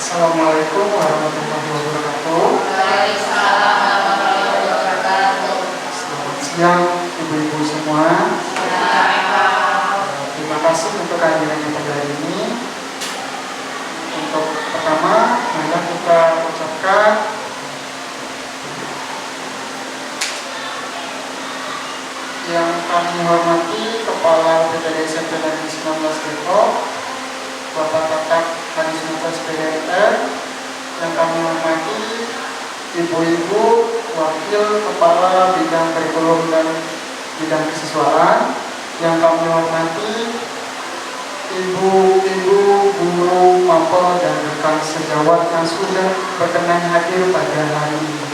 Assalamualaikum warahmatullahi wabarakatuh. Waalaikumsalam warahmatullahi wabarakatuh. Selamat siang ibu-ibu semua. Terima kasih untuk kehadirannya pada hari ini. Untuk pertama, mari kita ucapkan yang kami hormati Kepala BPD SMP Negeri 19 Depok, Bapak Tatak Kanismata SPDR, yang kami hormati ibu-ibu wakil kepala bidang kurikulum dan bidang kesiswaan, yang kami hormati ibu-ibu guru mapel dan rekan sejawat yang sudah berkenan hadir pada hari ini.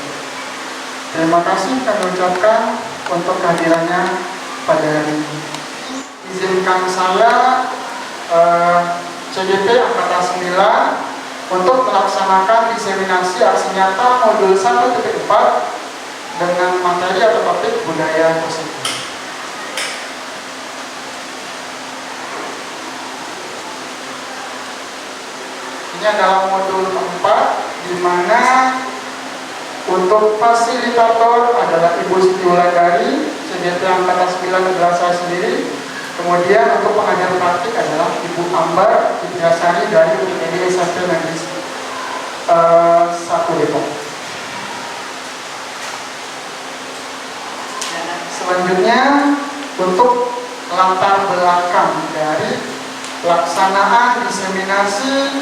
Terima kasih kami ucapkan untuk kehadirannya pada hari ini. Izinkan saya CGP Angkatan 9 untuk melaksanakan diseminasi aksi nyata modul 1.4 dengan materi atau topik budaya positif. Ini adalah modul 4, di mana untuk fasilitator adalah Ibu Siti Wulandari, CGP Angkatan 9 adalah saya sendiri. Kemudian untuk pengajar praktik adalah Ibu Ambar Fitriasari dari UPD SMP Negeri 1 Depok. Selanjutnya untuk latar belakang dari pelaksanaan diseminasi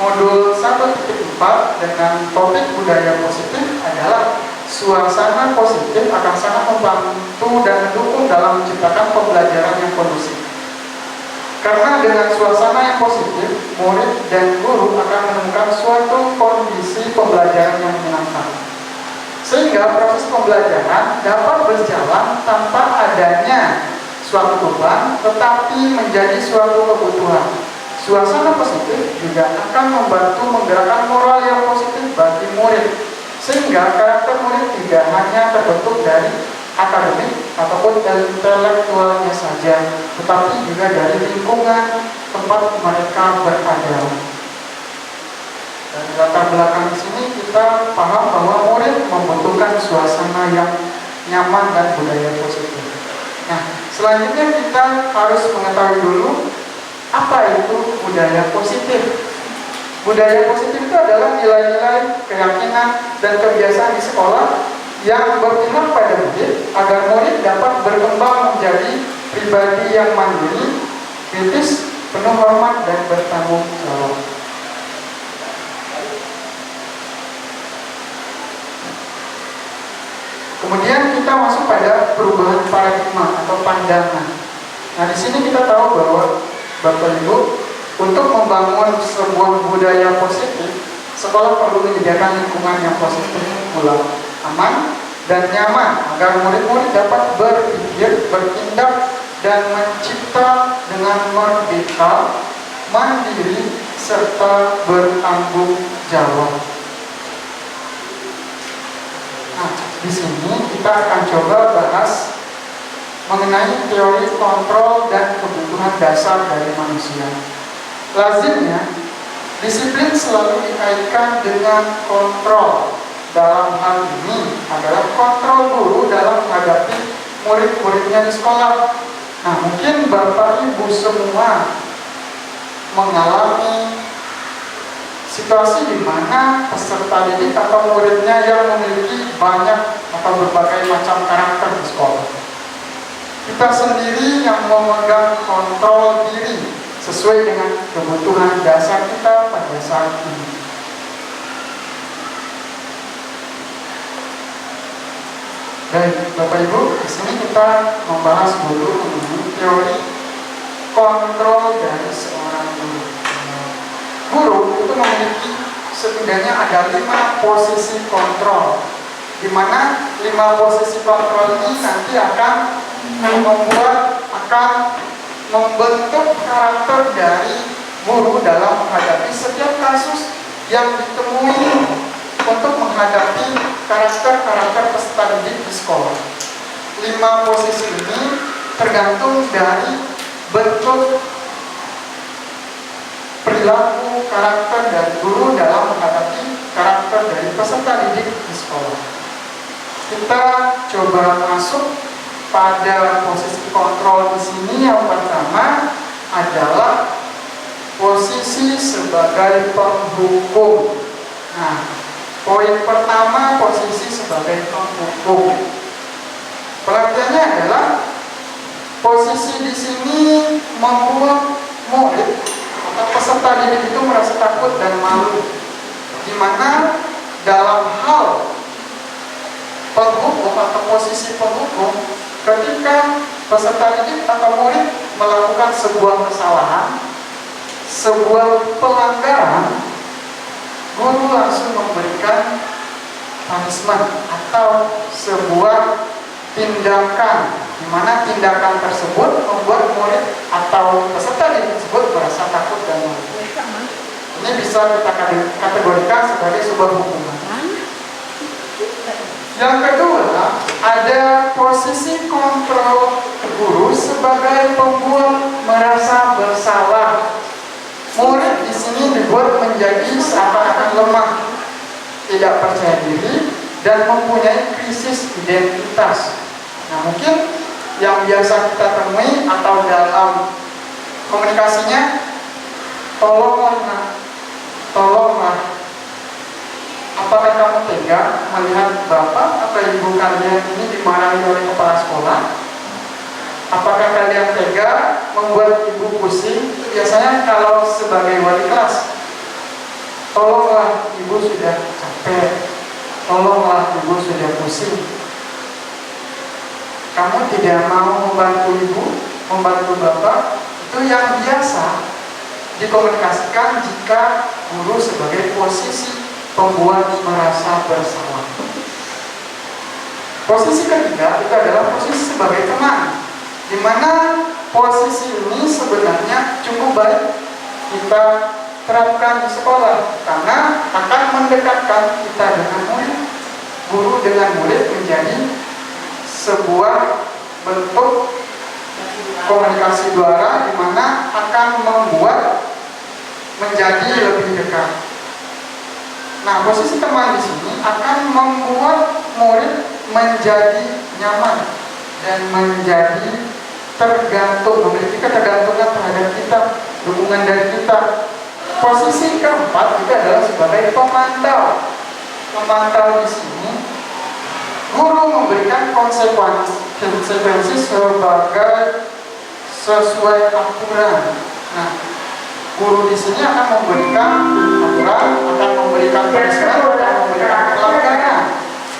modul 1.4 dengan topik budaya positif adalah suasana positif akan sangat membantu dan mendukung dalam menciptakan pembelajaran yang kondusif. Karena dengan suasana yang positif, murid dan guru akan menemukan suatu kondisi pembelajaran yang menyenangkan. Sehingga proses pembelajaran dapat berjalan tanpa adanya suatu beban, tetapi menjadi suatu kebutuhan. Suasana positif juga akan membantu menggerakkan moral yang positif bagi murid, sehingga karakter murid tidak hanya terbentuk dari akademik ataupun intelektualnya saja, tetapi juga dari lingkungan tempat mereka berada. Dari latar belakang di sini kita paham bahwa murid membutuhkan suasana yang nyaman dan budaya positif. Nah, selanjutnya kita harus mengetahui dulu apa itu budaya positif. Budaya positif itu adalah nilai-nilai, keyakinan, dan kebiasaan di sekolah yang berpihak pada murid agar murid dapat berkembang menjadi pribadi yang mandiri, kritis, penuh hormat, dan bertanggung jawab. Kemudian kita masuk pada perubahan paradigma atau pandangan. Nah, di sini kita tahu bahwa Bapak Ibu, untuk membangun sebuah budaya positif, sekolah perlu menyediakan lingkungan yang positif pula, aman dan nyaman agar murid-murid dapat berpikir, bertindak, dan mencipta dengan merdeka, mandiri, serta bertanggung jawab. Nah, di sini kita akan coba bahas mengenai teori kontrol dan kebutuhan dasar dari manusia. Lazimnya, disiplin selalu dikaitkan dengan kontrol. Dalam hal ini adalah kontrol guru dalam menghadapi murid-muridnya di sekolah. Nah, mungkin Bapak Ibu semua mengalami situasi di mana peserta didik atau muridnya yang memiliki banyak atau berbagai macam karakter di sekolah. Kita sendiri yang memegang kontrol diri sesuai dengan kebutuhan dasar kita pada saat ini. Baik, Bapak Ibu, di sini kita membahas dulu mengenai teori kontrol dari seorang guru. Guru itu memiliki setidaknya ada 5 posisi kontrol, di mana 5 posisi kontrol ini nanti akan membentuk karakter dari guru dalam menghadapi setiap kasus yang ditemui untuk menghadapi karakter-karakter peserta didik di sekolah. 5 posisi ini tergantung dari bentuk perilaku karakter dari guru dalam menghadapi karakter dari peserta didik di sekolah. Kita coba masuk pada posisi kontrol di sini. Yang pertama adalah posisi sebagai penghukum. Nah, poin pertama posisi sebagai penghukum. Perhatiannya adalah posisi di sini membuat murid atau peserta didik itu merasa takut dan malu, di mana dalam hal penghukum atau posisi penghukum, ketika peserta didik atau murid melakukan sebuah kesalahan, sebuah pelanggaran, guru langsung memberikan punishment atau sebuah tindakan, di mana tindakan tersebut membuat murid atau peserta didik tersebut merasa takut dan malu. Ini bisa kita kategorikan sebagai sebuah hukuman. Yang kedua, ada posisi kontrol guru sebagai pembuat merasa bersalah. Murid di sini dibuat menjadi seakan-akan lemah, tidak percaya diri, dan mempunyai krisis identitas. Nah, mungkin yang biasa kita temui atau dalam komunikasinya, tolonglah, apakah kamu tega melihat bapak atau ibu kalian ini dimarahi oleh kepala sekolah? Apakah kalian tega membuat ibu pusing? Itu biasanya kalau sebagai wali kelas. Tolonglah, ibu sudah capek. Tolonglah, ibu sudah pusing. Kamu tidak mau membantu ibu, membantu bapak. Itu yang biasa dikomunikasikan jika guru sebagai posisi pembuat merasa bersalah. Posisi ketiga itu adalah posisi sebagai teman, di mana posisi ini sebenarnya cukup baik kita terapkan di sekolah karena akan mendekatkan kita dengan murid, guru dengan murid menjadi sebuah bentuk komunikasi dua arah, di mana akan membuat menjadi lebih dekat. Nah, posisi teman di sini akan membuat murid menjadi nyaman dan menjadi tergantung, memiliki ketergantungan terhadap kita, dukungan dari kita. Posisi keempat itu adalah sebagai pemantau. Pemantau di sini, guru memberikan konsekuensi sesuai aturan. Nah, guru di sini akan memberikan aturan, akan memberikan punishment, akan memberikan pelanggaran.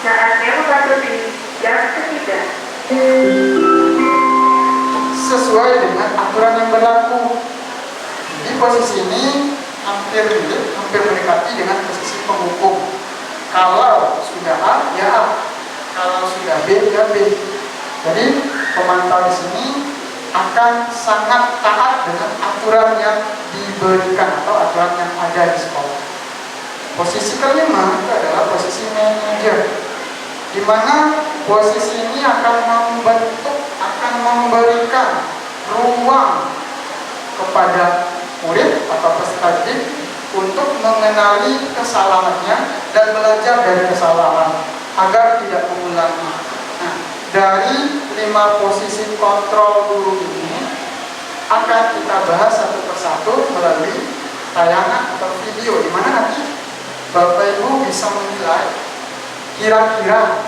Saatnya membantu di yang ketiga. Sesuai dengan aturan yang berlaku. Di posisi ini hampir mendekati dengan posisi penghukum. Kalau sudah A, ya A. Kalau sudah B, ya B. Jadi pemantau di sini akan sangat taat dengan aturan yang diberikan atau aturan yang ada di sekolah. Posisi kelima itu adalah posisi manajer, di mana posisi ini akan membentuk, akan memberikan ruang kepada murid atau peserta didik untuk mengenali kesalahannya dan belajar dari kesalahan agar tidak mengulangi. Nah, dari 5 posisi kontrol guru ini akan kita bahas satu persatu melalui tayangan atau video, di mana nanti Bapak Ibu bisa menilai kira-kira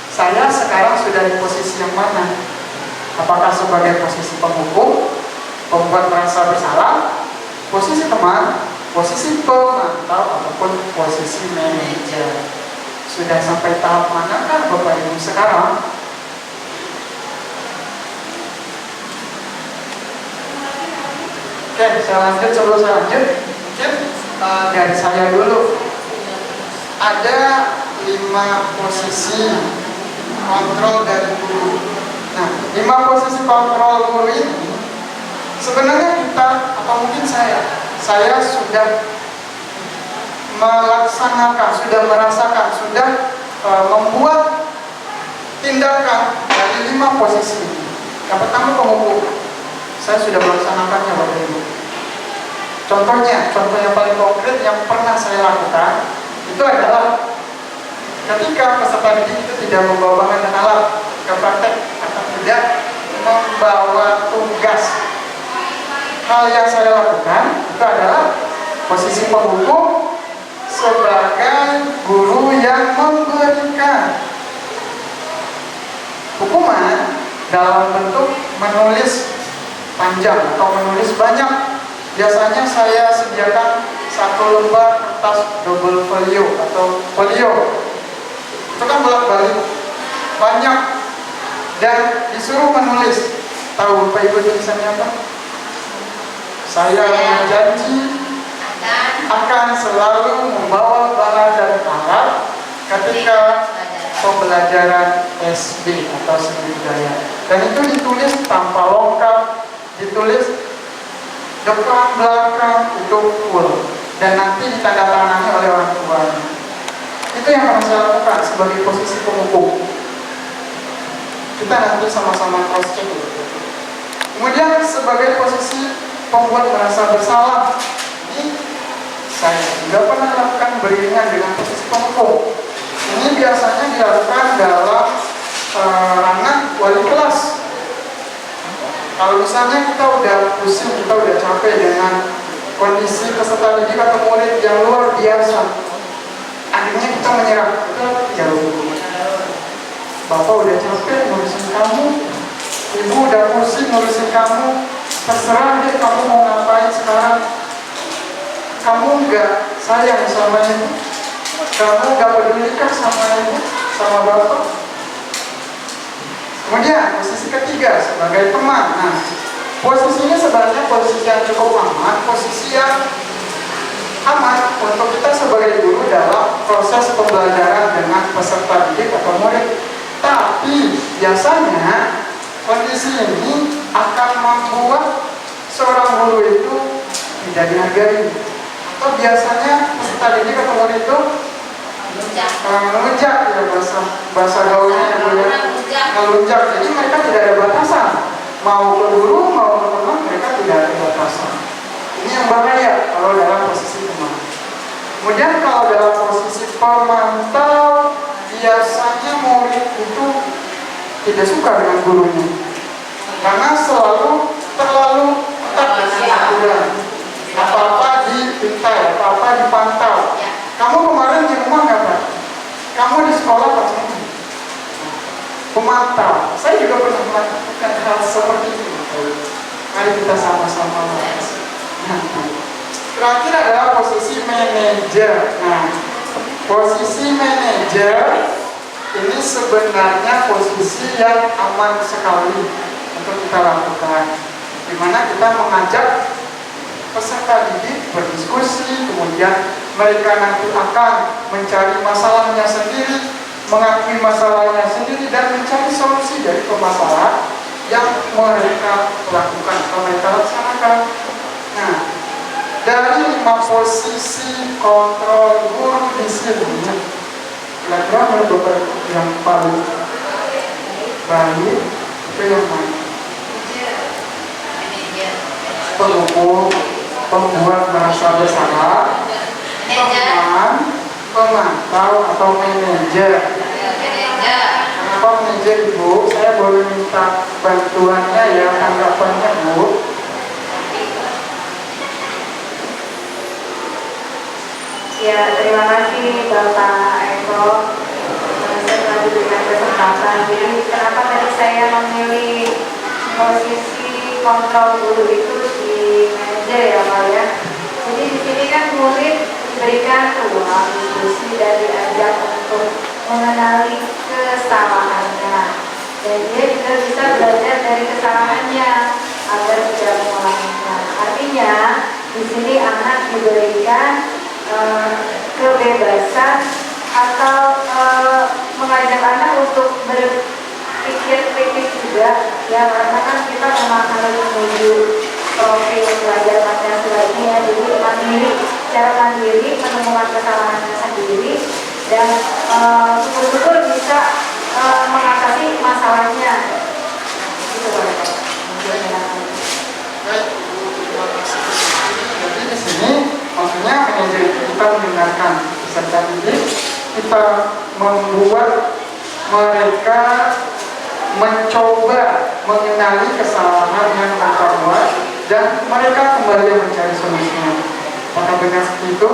saya sekarang sudah di posisi yang mana. Apakah sebagai posisi penghukum, pembuat merasa bersalah, posisi teman, posisi pemantau, ataupun posisi manajer. Sudah sampai tahap mana kan Bapak Ibu sekarang? Oke, saya lanjut. Sebelum saya lanjut, mungkin dari saya dulu. Ada 5 posisi kontrol dari guru. Nah, 5 posisi kontrol guru ini sebenarnya kita, atau mungkin saya sudah melaksanakan, sudah merasakan, sudah membuat tindakan dari 5 posisi ini. Yang pertama penghukum. Saya sudah melaksanakannya Bapak Ibu. Contohnya, contoh yang paling konkret yang pernah saya lakukan itu adalah ketika peserta didik itu tidak membawa bahan dan alat ke praktek atau tidak membawa tugas. Hal yang saya lakukan itu adalah posisi penghukum sebagai guru yang memberikan hukuman dalam bentuk menulis panjang atau menulis banyak. Biasanya saya sediakan satu lembar kertas double folio atau folio. Itu kan bolak-balik banyak dan disuruh menulis. Tahu Bapak Ibu tulisannya apa? Saya berjanji akan selalu membawa bahan dan alat ketika pembelajaran SD atau seni budaya. Dan itu ditulis tanpa lengkap, ditulis depan belakang itu full dan nanti ditandatangani oleh orang tuanya. Itu yang harus saya lakukan sebagai posisi penghukum. Kita nanti sama-sama cross check. Kemudian sebagai posisi pembuat merasa bersalah, ini saya juga pernah lakukan beriringan dengan posisi penghukum. Ini biasanya dilakukan dalam ranah wali kelas. Kalau misalnya kita udah pusing, kita udah capek dengan kondisi peserta didik atau murid yang luar biasa, akhirnya kita menyerah. Kita jauh. Bapak udah capek ngurusin kamu, ibu udah pusing ngurusin kamu, terserah deh kamu mau ngapain sekarang. Kamu nggak sayang sama ibu, kamu nggak pedulikah sama ibu, sama bapak. Kemudian posisi ketiga sebagai teman. Nah, posisi ini sebenarnya posisi yang cukup aman, posisi yang aman untuk kita sebagai guru dalam proses pembelajaran dengan peserta didik atau murid. Tapi biasanya kondisi ini akan membuat seorang guru itu tidak dihargai. Atau biasanya peserta didik atau murid itu melunjak ya bahasa gaulnya melunjak. Jadi mereka tidak ada batasan. Mau ke guru, mau ke teman, mereka tidak ada batasan. Ini yang bahaya kalau dalam posisi teman. Kemudian kalau dalam posisi pemantau, biasanya murid itu tidak suka dengan gurunya karena terlalu ketat dengan aturan. Apa-apa dipintai, apa-apa dipantau. Kamu kemarin di rumah nggak Pak? Kamu di sekolah Pak? Pemantau. Saya juga pernah melakukan hal seperti itu. Mari kita sama-sama bahas. Terakhir adalah posisi manajer. Nah, posisi manajer ini sebenarnya posisi yang aman sekali untuk kita lakukan, di mana kita mengajak peserta didik berdiskusi, kemudian mereka nanti akan mencari masalahnya sendiri, mengakui masalahnya sendiri, dan mencari solusi dari permasalahan yang mereka lakukan atau mereka laksanakan. Nah, dari 5 posisi kontrol guru di sini, kira-kira menurut yang paling baik itu yang mana? Penghukum, pembuat merasa bersalah, teman, pemantau atau manajer. Kenapa manajer Ibu? Saya boleh minta bantuannya ya, tanggapannya Bu. Ya, terima kasih Bapak Eko. Saya telah diberikan kesempatan. Jadi kenapa tadi saya memilih posisi kontrol guru itu di manajer ya Pak ya? Jadi di sini kan murid diberikan ruang diskusi dan diajak untuk mengenali kesalahannya, dan dia juga bisa belajar dari kesalahannya agar tidak mengulanginya. Artinya di sini anak diberikan kebebasan atau mengajak anak untuk berpikir kritis juga ya, karena kan kita memang harus menuju profil belajar Pancasila, jadi mandiri, secara mandiri menemukan kesalahannya sendiri dan syukur-syukur bisa mengatasi masalahnya gitu Pak. Baik, terima kasih. Jadi di kita membuat mereka mencoba mengenali kesalahan yang mereka buat dan mereka kembali mencari solusinya. Maka dengan itu,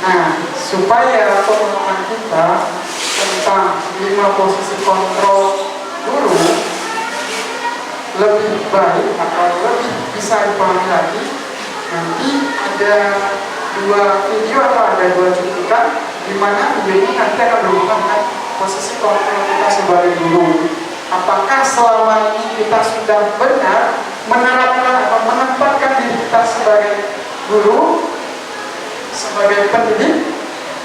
nah, supaya pemahaman kita tentang 5 posisi kontrol guru lebih baik atau lebih bisa dipahami lagi, nanti ada 2 video atau ada 2 cuplikan di mana video ini nanti akan berhubungan dengan posisi kontrol kita sebagai guru. Apakah selama ini kita sudah benar menerapkan atau menempatkan diri kita sebagai guru, sebagai pendidik,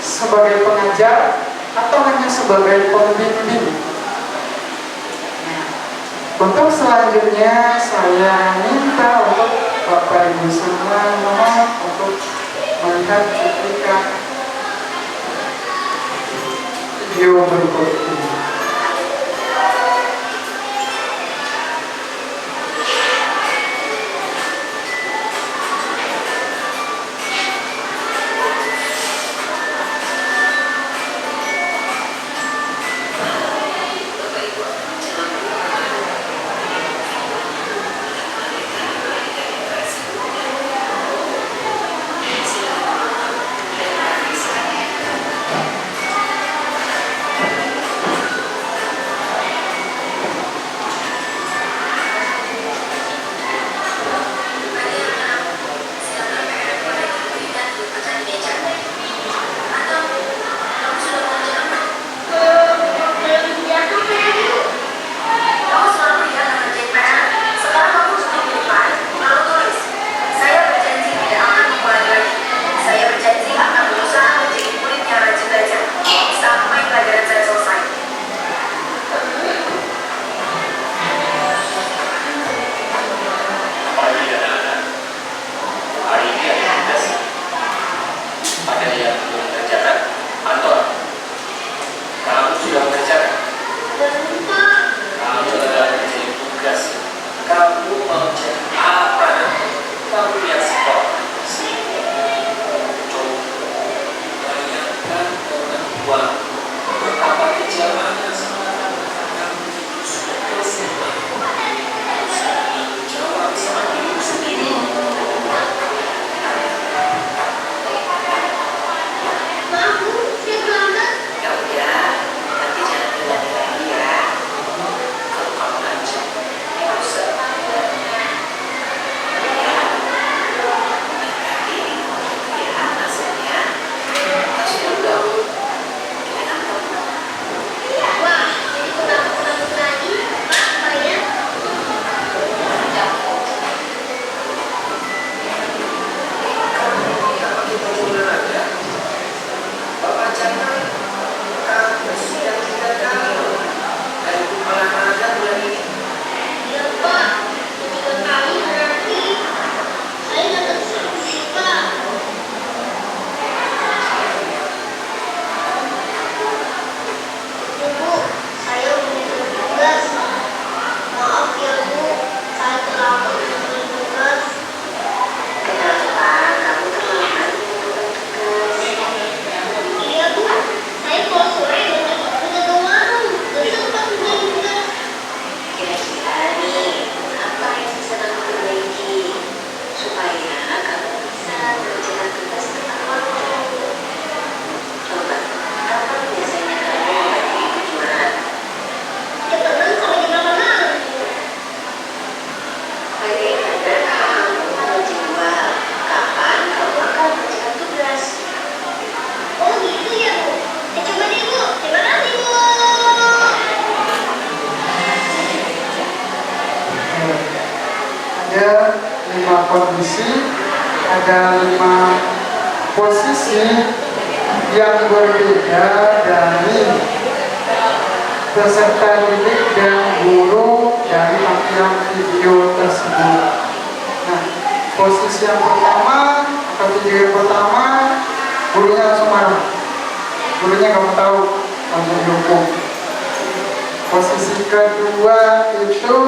sebagai pengajar, atau hanya sebagai pembimbing? Untuk selanjutnya saya minta untuk Bapak Ibu semua untuk melihat cuplikan video berikut ini. Ada 5 kondisi, ada 5 posisi yang berbeda dari peserta didik dan guru dari tampilan video tersebut. Nah, posisi yang pertama atau video yang pertama, gurunya langsung marah. Gurunya nggak mau tahu, langsung dihukum. Posisi kedua itu,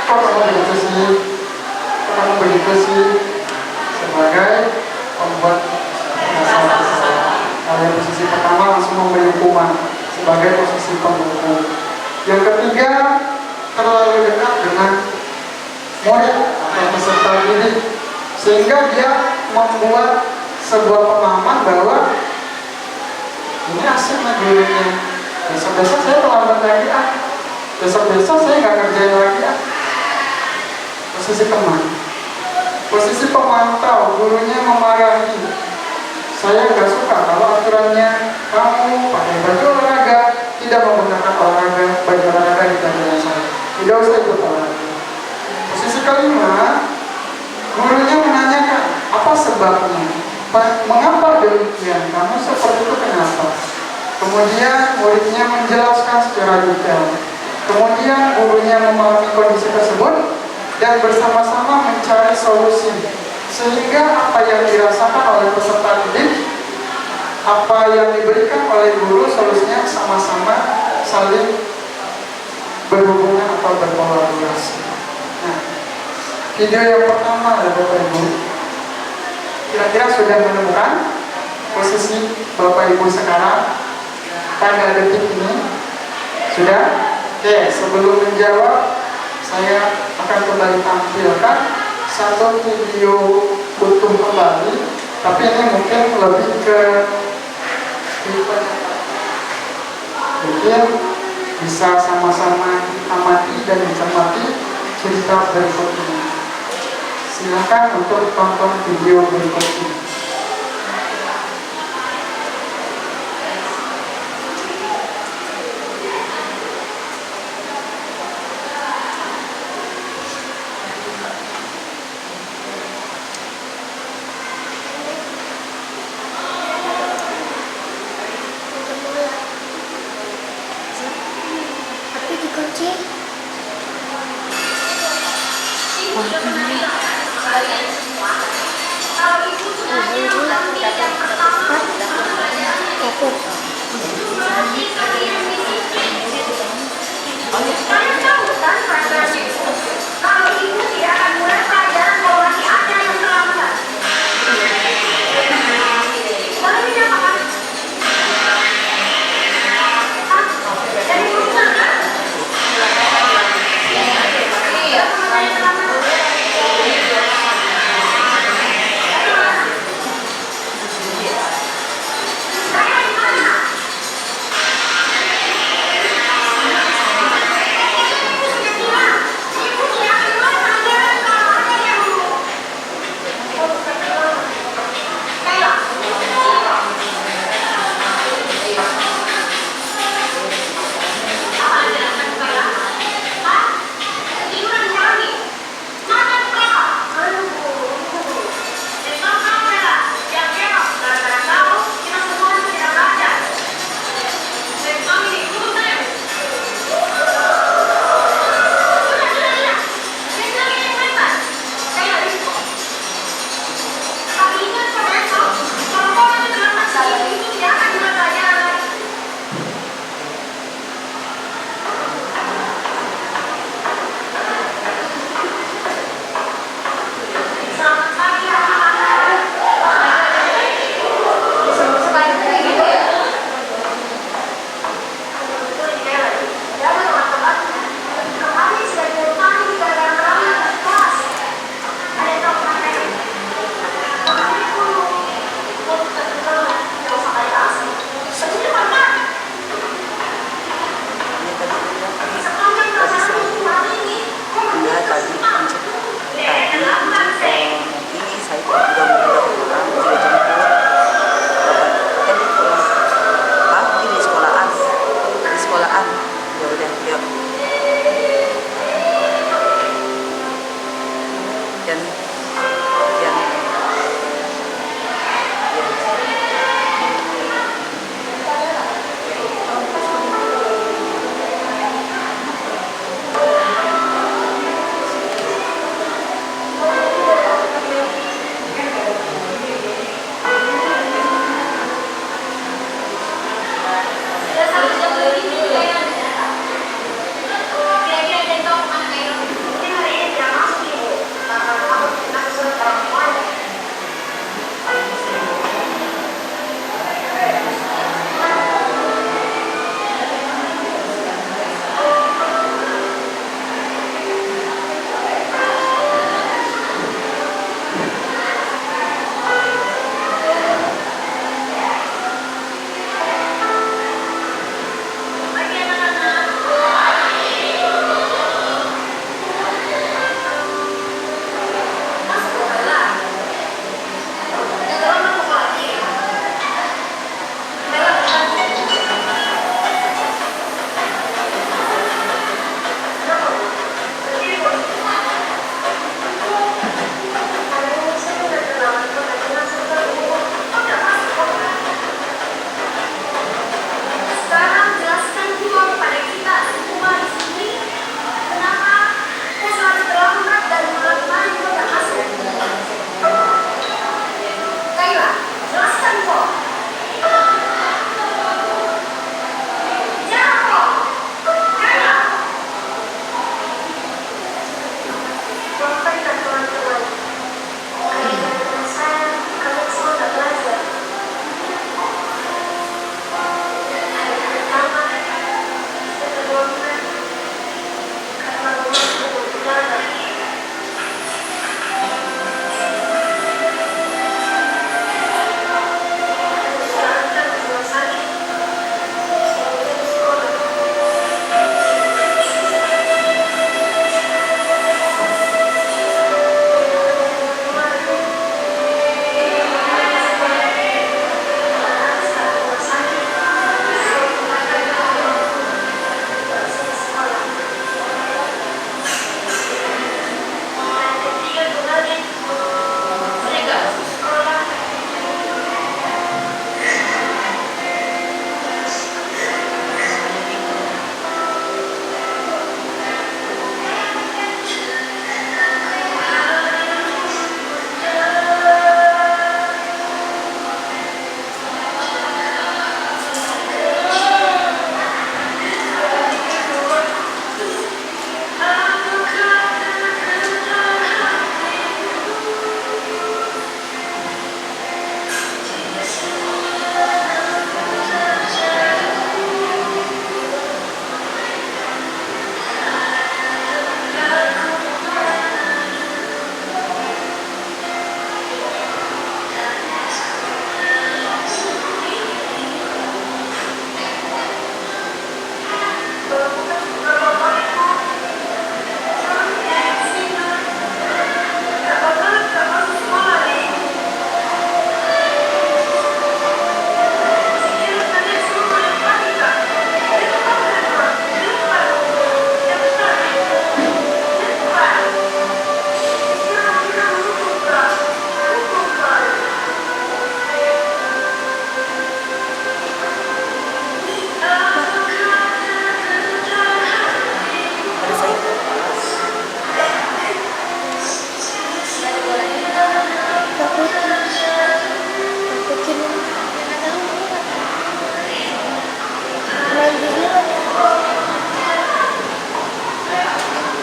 kok kamu begitu sih sebagai pembuat memberi hukuman sebagai posisi penghukum. Yang ketiga, terlalu dekat dengan murid atau peserta didik, sehingga dia membuat sebuah pemahaman bahwa ini asik nih gurunya, besok-besok saya terlambat lagi besok-besok saya nggak kerjain lagi Posisi teman, posisi pemantau, gurunya memarahi, saya nggak suka kalau aturannya kamu pakai baju olahraga, tidak menggunakan baju olahraga di pelajaran saya, tidak usah ikut olahraga. Posisi kelima, gurunya menanyakan apa sebabnya, mengapa demikian, kamu seperti itu kenapa? Kemudian muridnya menjelaskan secara detail. Kemudian gurunya memahami kondisi tersebut dan bersama-sama mencari solusi, sehingga apa yang dirasakan oleh peserta didik, apa yang diberikan oleh guru, solusinya sama-sama saling berhubungan atau berkolaborasi. Nah, video yang pertama ya Bapak Ibu, kira-kira sudah menemukan posisi Bapak Ibu sekarang pada detik ini? Sudah? Oke, sebelum menjawab, saya akan kembali tampilkan satu video utuh kembali, tapi ini mungkin lebih ke mungkin bisa sama-sama amati dan mencermati cerita berikut ini. Silakan untuk tonton video berikut ini.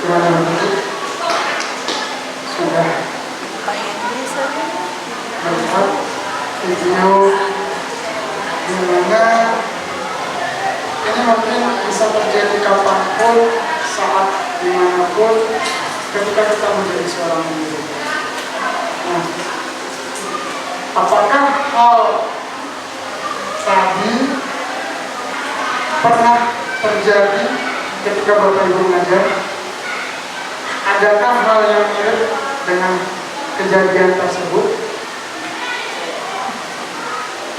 Gimana begini? Sudah melihat video dimana ini mungkin bisa terjadi kapanpun, saat dimanapun, ketika kita menjadi seorang guru. Nah, apakah hal tadi pernah terjadi ketika Bapak Ibu mengajar? Adakah hal yang mirip dengan kejadian tersebut?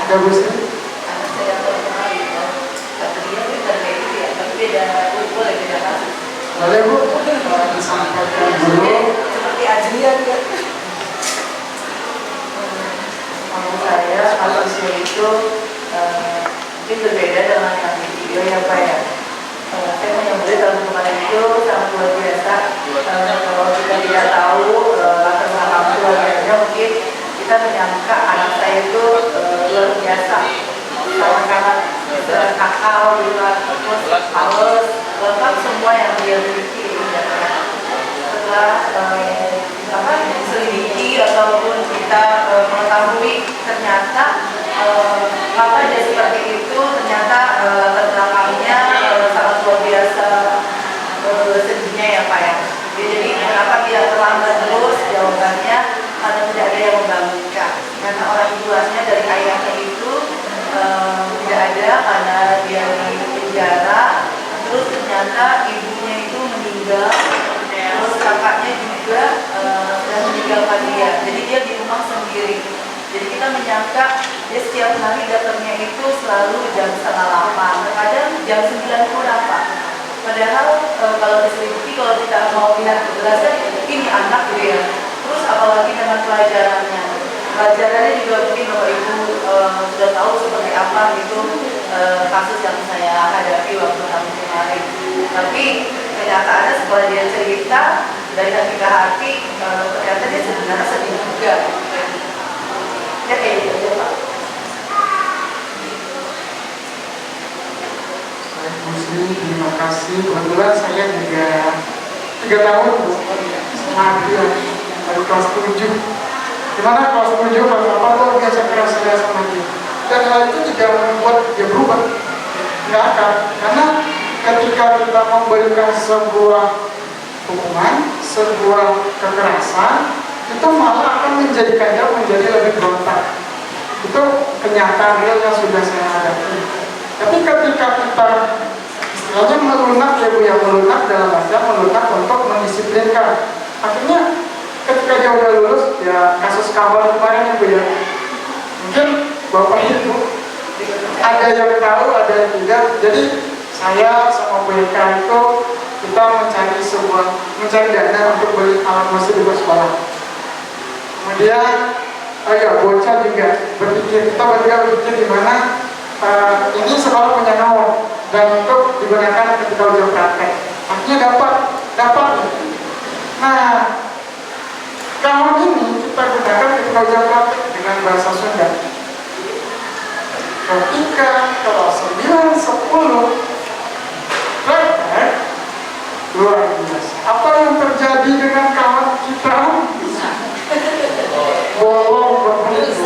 Ada Bu Sri? Anak saya tahu sekali, kata dia bukan kayak gitu ya, tapi beda kumpul, beda kasus. Boleh Bu, disampaikan dulu. Seperti Adrian ya. Menurut saya kasusnya itu mungkin berbeda dengan yang di video ya Pak ya. Saya menyambut tahun kemarin itu sangat luar biasa. Kalau kita tidak tahu latar belakang keluarganya, mungkin kita menyangka anak saya itu luar biasa, sangat nakal, terus halus, lengkap semua yang dia miliki. Setelah diselidiki ataupun kita mengetahui ternyata apa dia seperti itu, ternyata latar belakangnya sangat luar biasa sedihnya ya Pak ya. Jadi kenapa tidak terlambat terus? Jawabannya karena tidak ada yang membangunkan. Karena orang tuanya dari ayahnya itu tidak ada karena dia di penjara. Terus ternyata ibunya itu meninggal. Terus kakaknya juga sudah meninggalkan dia. Jadi dia di rumah sendiri. Jadi kita menyangka dia setiap hari datangnya itu selalu jam 7:30, kadang jam 9 kurang Pak. Padahal kalau diselidiki, kalau kita mau lihat kejelasan, ini anak gitu ya. Terus apalagi dengan pelajarannya. Pelajarannya juga mungkin Bapak Ibu sudah tahu seperti apa gitu kasus yang saya hadapi waktu tahun kemarin. Tapi kenyataannya setelah dia cerita dari hati ke hati, ternyata dia sebenarnya sedih juga. Ya kayak gitu aja Pak. Baik Bu Sri, terima kasih. Kebetulan saya juga 3 tahun Bu, sama dia dari kelas 7. Gimana kelas 7, kelas 8 luar biasa keras saya sama dia. Dan hal itu juga membuat dia berubah. Nggak akan, karena ketika kita memberikan sebuah hukuman, sebuah kekerasan, itu malah akan menjadikan dia menjadi lebih berontak. Itu kenyataan real yang sudah saya hadapi. Tapi ketika kita istilahnya melunak ya Bu ya, melunak dalam artian melunak untuk mendisiplinkan. Akhirnya ketika dia udah lulus, ya kasus kabar kemarin ya Bu ya, mungkin Bapak Ibu ada yang tahu, ada yang tidak. Jadi saya sama Bu Eka itu kita mencari dana untuk beli alat musik di sekolah. Kemudian bocah juga berpikir, kita bertiga berpikir di mana ini sekolah punya kawan dan untuk digunakan ketika ujian praktek. Akhirnya dapat. Nah, kawan ini kita gunakan ketika ujian praktek dengan bahasa Sunda. Ketika kelas 9, 10 praktek, luar biasa. Apa yang terjadi dengan kawan kita? Bolong begitu.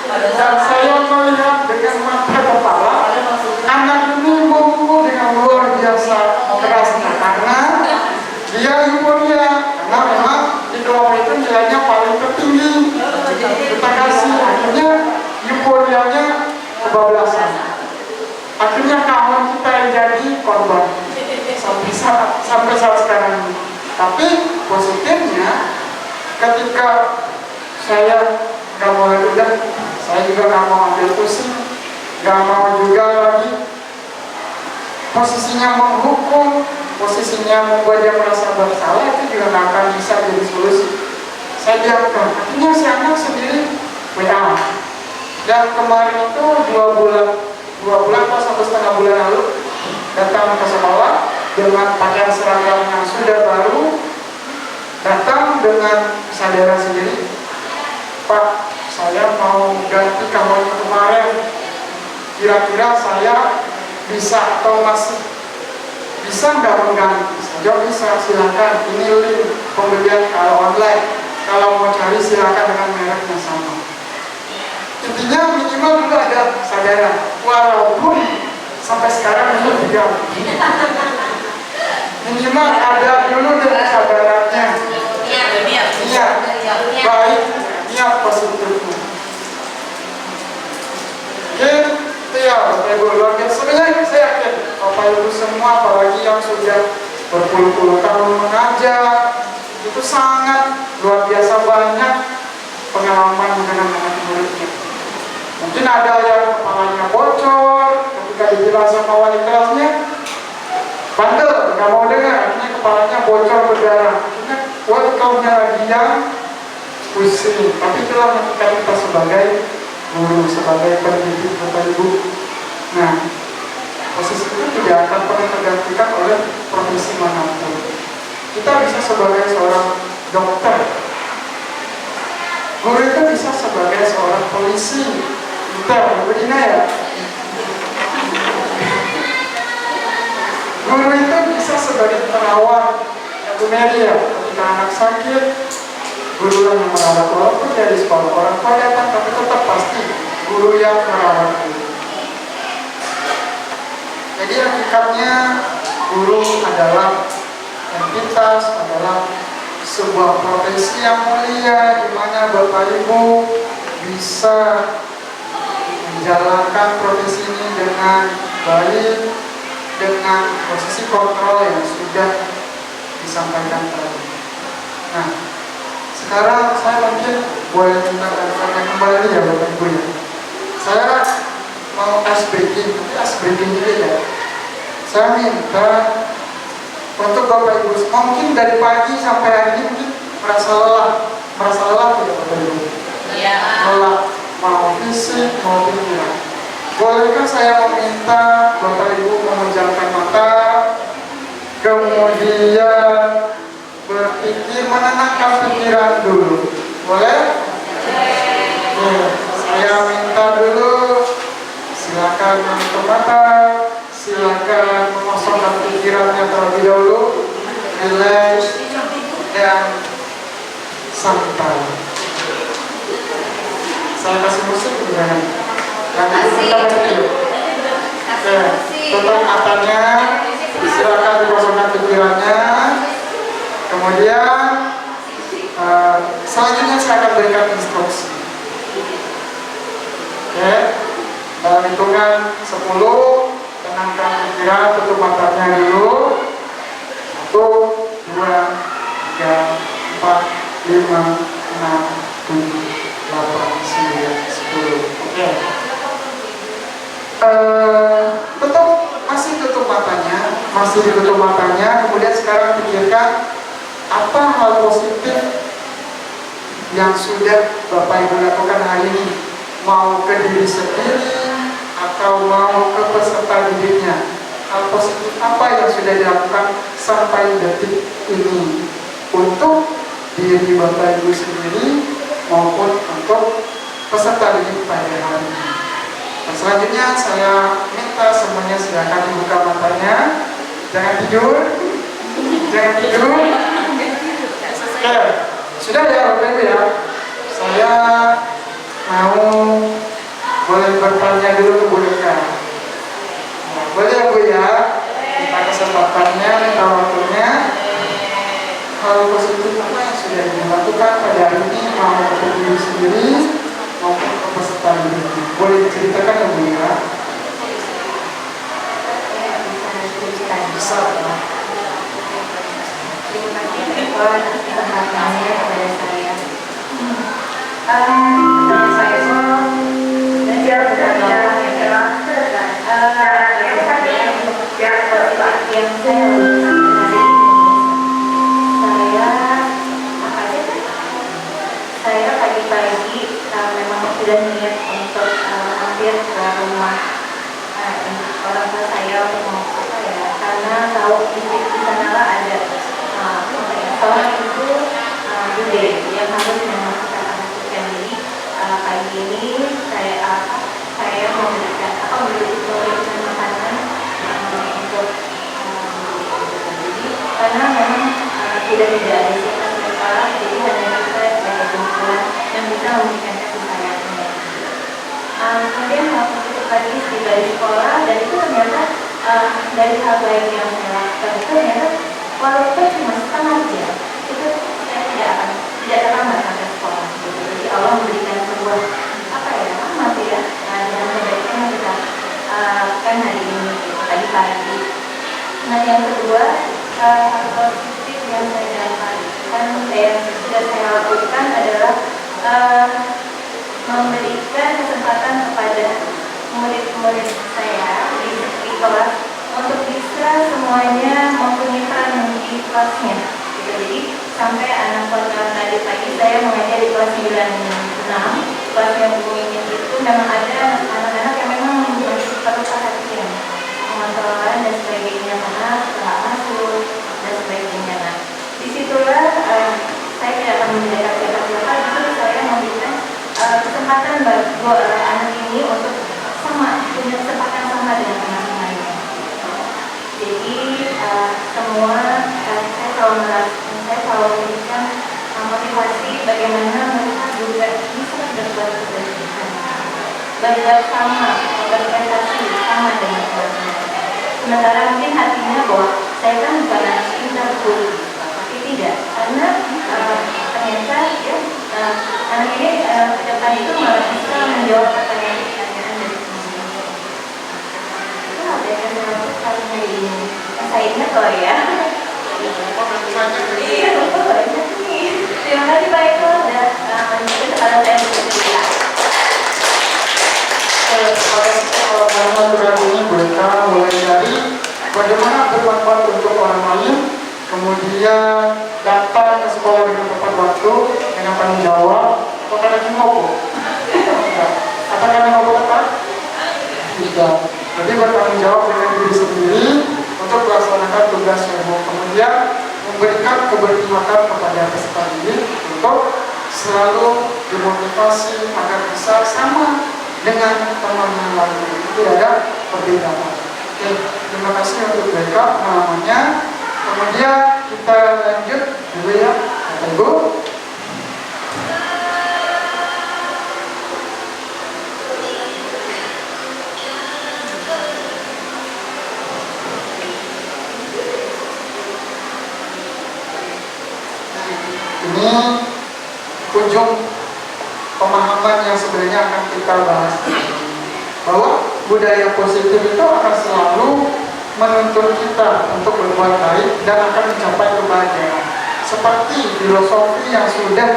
Dan saya melihat dengan mata kepala anak ini memukul dengan luar biasa kerasnya karena dia euforia, karena memang di kelompok itu nilainya paling tertinggi. Kita kasih, akhirnya euforianya kebablasan. Akhirnya kawan kita yang jadi korban sampai saat sekarang ini. Tapi positifnya ketika saya gak mau udah, saya juga gak mau ambil pusing, gak mau juga lagi posisinya menghukum, posisinya membuat dia merasa bersalah, itu juga gak akan bisa jadi solusi. Saya diamkan, akhirnya si anak sendiri WA. Dan kemarin itu 2 bulan atau 1,5 bulan lalu datang ke sekolah dengan pakaian seragam yang sudah baru, datang dengan kesadaran sendiri, Pak, saya mau ganti kamar kemarin. Kira-kira saya bisa atau masih bisa nggak mengganti? Saya jawab bisa, silakan. kemudian kalau online, kalau mau cari silakan dengan merek yang sama. Intinya minimal dulu ada kesadaran, walaupun sampai sekarang belum diganti. Minimal ada dulu dan kesadarannya. Niat baik, niat positifnya. Oke, itu ya Bapak Ibu luar biasa. Sebenarnya saya yakin Bapak Ibu semua, apalagi yang sudah berpuluh-puluh tahun mengajar, itu sangat luar biasa banyak pengalaman dengan anak muridnya. Mungkin ada yang kepalanya bocor ketika dibilang sama wali kelasnya, bandel, nggak mau dengar, akhirnya kepalanya bocor berdarah. Akhirnya wali kelasnya lagi yang pusing. Tapi itulah ketika kita sebagai guru, sebagai pendidik Bapak Ibu. Nah, posisi itu tidak akan pernah tergantikan oleh profesi manapun. Kita bisa sebagai seorang dokter, guru itu bisa sebagai seorang polisi, dokter, begini ya. Guru itu bisa sebagai perawat, Bu Mary ya. Ketika anak sakit, guru yang merawat, walaupun dari sekolah orang tua datang, tapi tetap pasti guru yang merawat guru. Jadi hakikatnya guru adalah entitas, adalah sebuah profesi yang mulia, di mana Bapak Ibu bisa menjalankan profesi ini dengan baik, dengan posisi kontrol yang sudah disampaikan tadi. Nah, sekarang saya mungkin boleh minta tanya kembali ya Bapak Ibu ya. Saya mau ice breaking juga ya. Saya minta untuk Bapak Ibu, mungkin dari pagi sampai hari ini mungkin merasa lelah tidak Bapak Ibu? Iya. Lelah, mau fisik, mau pikiran. Bolehkah saya meminta Bapak Ibu memejamkan mata, kemudian berpikir, menenangkan pikiran dulu? Boleh? Saya minta dulu, silakan menutup mata, silakan mengosongkan pikirannya terlebih dahulu, relax dan santai. Saya kasih musik jangan. Yang itu kita kecil. Oke, tutup matanya, silakan dikosongkan pikirannya. Kemudian selanjutnya saya akan berikan instruksi. Oke, dalam hitungan 10, tenangkan pikiran, tutup matanya dulu. 1, 2, 3, 4, 5, 6, 7, 8, 9, 10. Oke. Masih ditutup matanya, kemudian sekarang pikirkan apa hal positif yang sudah Bapak Ibu lakukan hari ini, mau ke diri sendiri atau mau ke peserta didiknya. Hal positif apa yang sudah dilakukan sampai detik ini untuk diri Bapak Ibu sendiri maupun untuk peserta didik pada hari ini. Nah, selanjutnya saya minta semuanya silakan dibuka matanya. Jangan tidur. Oke, sudah ya Bapak Ibu ya. Saya mau boleh bertanya dulu ke Bu Deka. Nah, boleh ya Bu ya. Minta kesempatannya, minta waktunya. Hal positif apa yang sudah dilakukan pada hari ini, mau ke diri sendiri maupun ke peserta didiknya. Boleh diceritakan ya Bu ya? Bisa ya. Terima kasih atas kesempatannya kepada saya. Menurut saya belajar benar-benar adalah yang saya lakukan hari ini. Saya pagi-pagi memang sudah niat untuk hampir ke rumah orang tua saya untuk karena tahu di sana ada seorang ibu bude yang harus memastikan anak-anaknya. Jadi pagi ini saya memberikan makanan untuk jadi karena memang tidak ada siapa sekolah, jadi hanya saya sebagai kumpulan yang bisa memberikan kasih sayang. Kemudian hal positif lagi dari sekolah, dan itu ternyata dari hal baik yang saya lakukan itu ternyata walaupun cuma setengah jam itu saya tidak terlambat sampai sekolah gitu. Jadi Allah memberikan sebuah apa ya, rahmat ya dengan kebaikan yang kita lakukan hari ini gitu, tadi pagi. Nah yang kedua hal positif yang saya dapatkan yang sudah saya lakukan adalah memberikan kesempatan kepada murid-murid saya di kelas untuk bisa semuanya mempunyai peran di kelasnya gitu. Jadi sampai anak kelas tadi pagi saya mengajar di kelas 96, kelas yang umumnya itu memang ada anak-anak yang memang masih perlu perhatian, pengontrolan dan sebagainya, karena telah masuk dan sebagainya. Nah disitulah saya tidak akan membedakan siapa-siapa, justru saya memberikan kesempatan bagi anak ini untuk punya kesempatan sama dengan anak lainnya. Jadi semua saya selalu memberikan motivasi bagaimana mereka juga bisa berbuat kebaikan, belajar sama, berprestasi sama dengan kelasnya. Sementara mungkin hatinya bahwa saya kan bukan anak pintar guru, tapi tidak, karena ternyata ya anak ini ke depan itu malah bisa menjawab pertanyaan-pertanyaan dari teman-teman. Itu ada yang saya lakukan hari ini. Saya ingat loh ya. Iya, betul banyak nih. Terima kasih Pak Eko dan mungkin sekarang saya bercerita. Karena ini mereka mulai dari bagaimana bermanfaat untuk orang lain, kemudian datang ke sekolah dengan tepat waktu, dengan tanggung jawab, atau karena kimoku? Atau karena mau tepat? Tidak. Jadi bertanggung jawab dengan diri sendiri untuk melaksanakan tugas ilmu, kemudian memberikan keberpihakan kepada peserta didik untuk selalu dimotivasi agar bisa sama dengan teman yang lain, tidak ada perbedaan. Oke, terima kasih untuk mereka pengalamannya. Kemudian kita lanjut dulu ya, Bapak Ibu. Ini ujung pemahaman yang sebenarnya akan kita bahas, bahwa budaya positif itu akan selalu menuntun kita untuk berbuat baik dan akan mencapai kebahagiaan, seperti filosofi yang sudah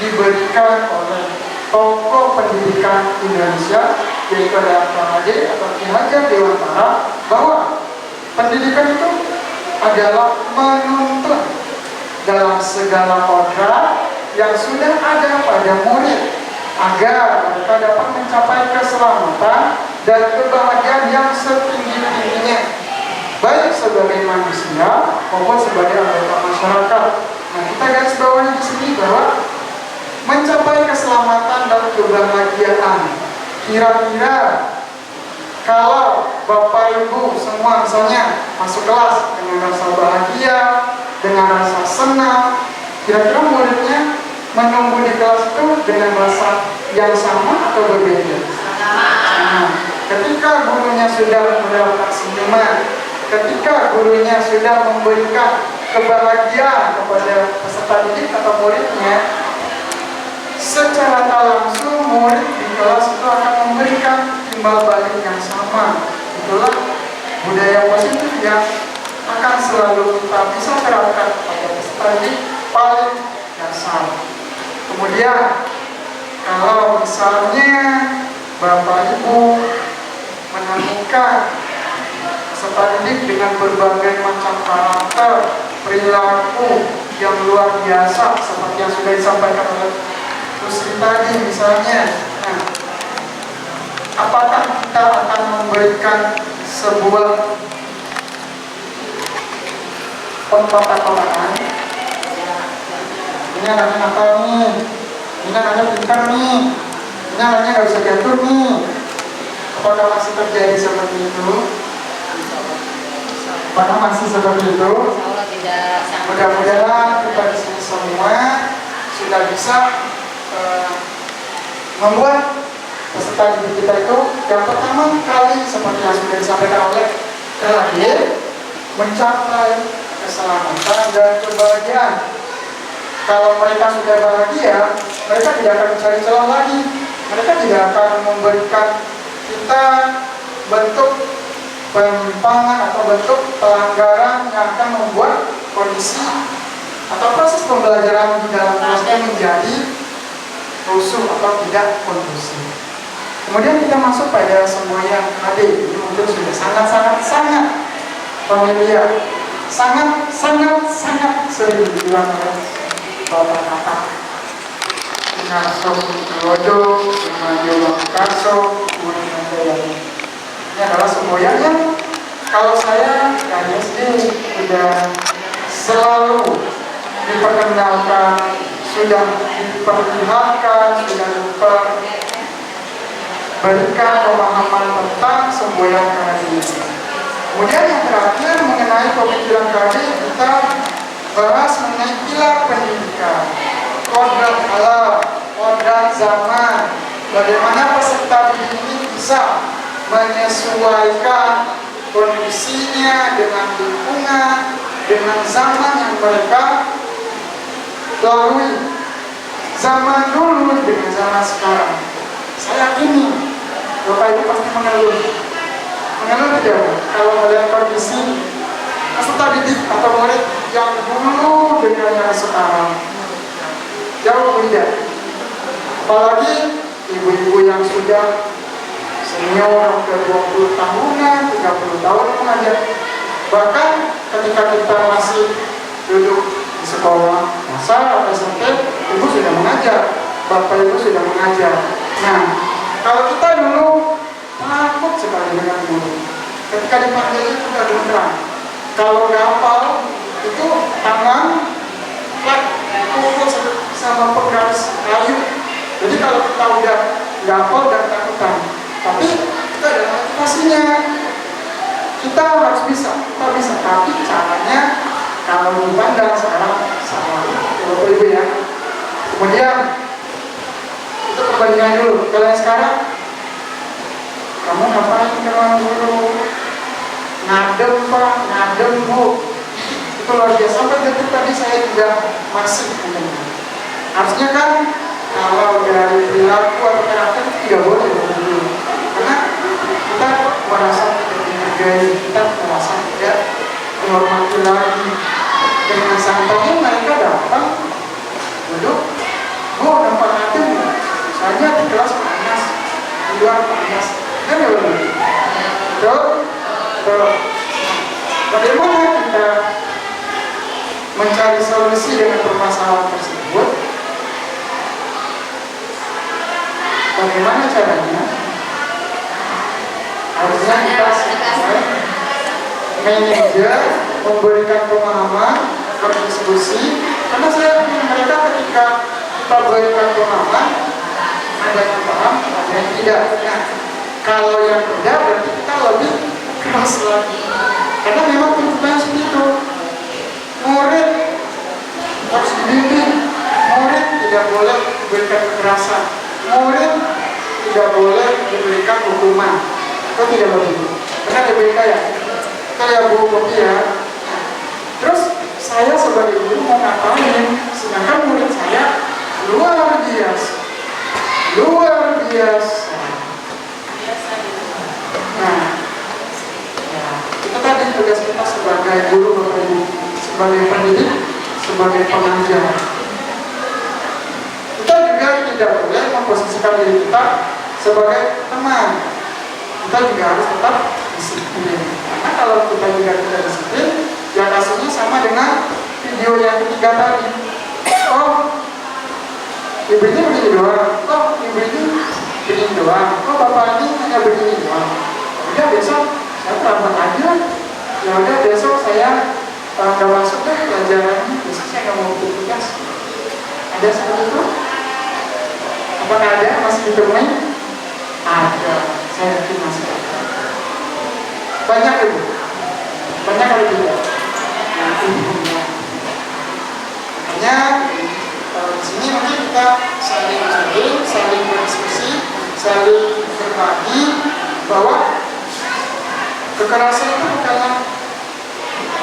diberikan oleh tokoh pendidikan Indonesia, yaitu ada PhD atau Ki Hajar Dewantara, bahwa pendidikan itu adalah menuntun dalam segala kodrat yang sudah ada pada murid agar mereka dapat mencapai keselamatan dan kebahagiaan yang setinggi-tingginya, baik sebagai manusia maupun sebagai anggota masyarakat. Nah, kita garis bawahi di sini bahwa mencapai keselamatan dan kebahagiaan, kira-kira kalau Bapak Ibu semua misalnya masuk kelas dengan rasa bahagia, dengan rasa senang, kira-kira muridnya menunggu di kelas itu dengan rasa yang sama atau berbeda? Nah, ketika gurunya sudah mendapatkan senyuman, ketika gurunya sudah memberikan kebahagiaan kepada peserta didik atau muridnya, secara tak langsung murid di kelas itu akan memberikan timbal balik yang sama. Itulah budaya positif yang akan selalu kita bisa terapkan pada peserta didik paling dasar. Kemudian kalau misalnya Bapak Ibu menemukan peserta didik dengan berbagai macam karakter, perilaku yang luar biasa seperti yang sudah disampaikan oleh Pusri tadi misalnya, nah, apakah kita akan memberikan sebuah kotak-kotakan? Ini anaknya nakal nih, ini anaknya pintar nih, ini anaknya nggak bisa diatur nih. Apakah masih terjadi seperti itu? Apakah masih seperti itu? tidak sangat. Mudah-mudahan kita di sini semua sudah bisa membuat peserta didik kita itu yang pertama kali seperti yang sudah disampaikan oleh terakhir mencapai keselamatan dan kebahagiaan. Kalau mereka sudah bahagia, mereka tidak akan mencari celah lagi. Mereka tidak akan memberikan kita bentuk penyimpangan atau bentuk pelanggaran yang akan membuat kondisi atau proses pembelajaran di dalam kelasnya menjadi rusuh atau tidak kondusif. Kemudian kita masuk pada semboyan KB. Ini mungkin sudah sangat familiar, sangat sering dibilang oleh bapak-bapak. Ngarso Kudodo, Mayo Karso, kemudian ini adalah semboyan yang kalau saya dari SD sudah selalu diperkenalkan, sudah diperlihatkan, sudah berikan pemahaman tentang semboyan KD. Kemudian yang terakhir mengenai pemikiran KD, kita bahas mengenai pilar pendidikan, kodrat alam, kodrat zaman, bagaimana peserta didik ini bisa menyesuaikan kondisinya dengan lingkungan, dengan zaman yang mereka lalui, zaman dulu dengan zaman sekarang. Saya yakini Bapak Ibu pasti mengeluh tidak kalau melihat kondisi peserta didik atau murid yang dulu dengan yang sekarang jauh beda. Apalagi ibu-ibu yang sudah senior ke 20 tahunan, 30 tahun mengajar. Bahkan ketika kita masih duduk di sekolah dasar atau SMP, ibu sudah mengajar, bapak ibu sudah mengajar. Nah, kalau kita dulu takut sekali dengan guru. Ketika dipanggil itu udah beneran. Kalau nggak hafal itu tangan, pukul sama pegang kayu. Jadi kalau kita udah nggak hafal dan takutan. Tapi kita ada motivasinya. Kita harus bisa, tapi caranya kalau dipandang sekarang sama Bapak Ibu ya. Kemudian itu perbandingan dulu. Kalau yang sekarang, kamu ngapain ke ruang guru? Ngadem Pak, ngadem Bu. Itu luar biasa. Sampai detik tadi saya juga masih mendengar. Harusnya kan kalau dari perilaku atau karakter tidak boleh dulu. Karena kita merasa tidak dihargai, kita merasa tidak dihormati lagi. Dengan santainya mereka datang duduk, Bu nampak ngadem, saya di kelas panas, di luar panas, kan ya begitu. Bagaimana kita mencari solusi dengan permasalahan tersebut? Bagaimana caranya? Harusnya kita manajer memberikan pemahaman, berdiskusi. Karena saya ingin mereka ketika kita berikan pemahaman, ada yang paham, ada yang tidak. Nah, kalau yang tidak berarti kita lebih keras lagi. Karena memang tuntutan seperti itu. Murid harus dibimbing, murid tidak boleh diberikan kekerasan, murid tidak boleh diberikan hukuman. Itu tidak begitu. Karena DBK ya, kayak Bu Kopi ya. Terus saya sebagai guru mau ngapain? Sedangkan murid saya luar biasa. Nah, itu tadi tugas kita sebagai guru, Bapak Ibu, sebagai pendidik, sebagai pengajar. Kita juga tidak boleh memposisikan diri kita sebagai teman. Kita juga harus tetap disiplin. Karena kalau kita juga tidak disiplin, ya kasusnya sama dengan video yang ketiga tadi. Oh, ibu ini begini doang. Oh, ibu ini begini doang. Oh, bapak ini hanya begini doang. Udah besok saya terlambat aja. Ya udah besok saya nggak masuk deh pelajarannya. Besok saya nggak mau ikut tugas. Ada seperti itu? Apakah ada? Masih ditemui? Ada. Saya yakin masih ada. Banyak ibu. Banyak atau tidak? Makanya di sini mungkin kita saling sharing, saling berdiskusi, saling berbagi bahwa kekerasan itu bukanlah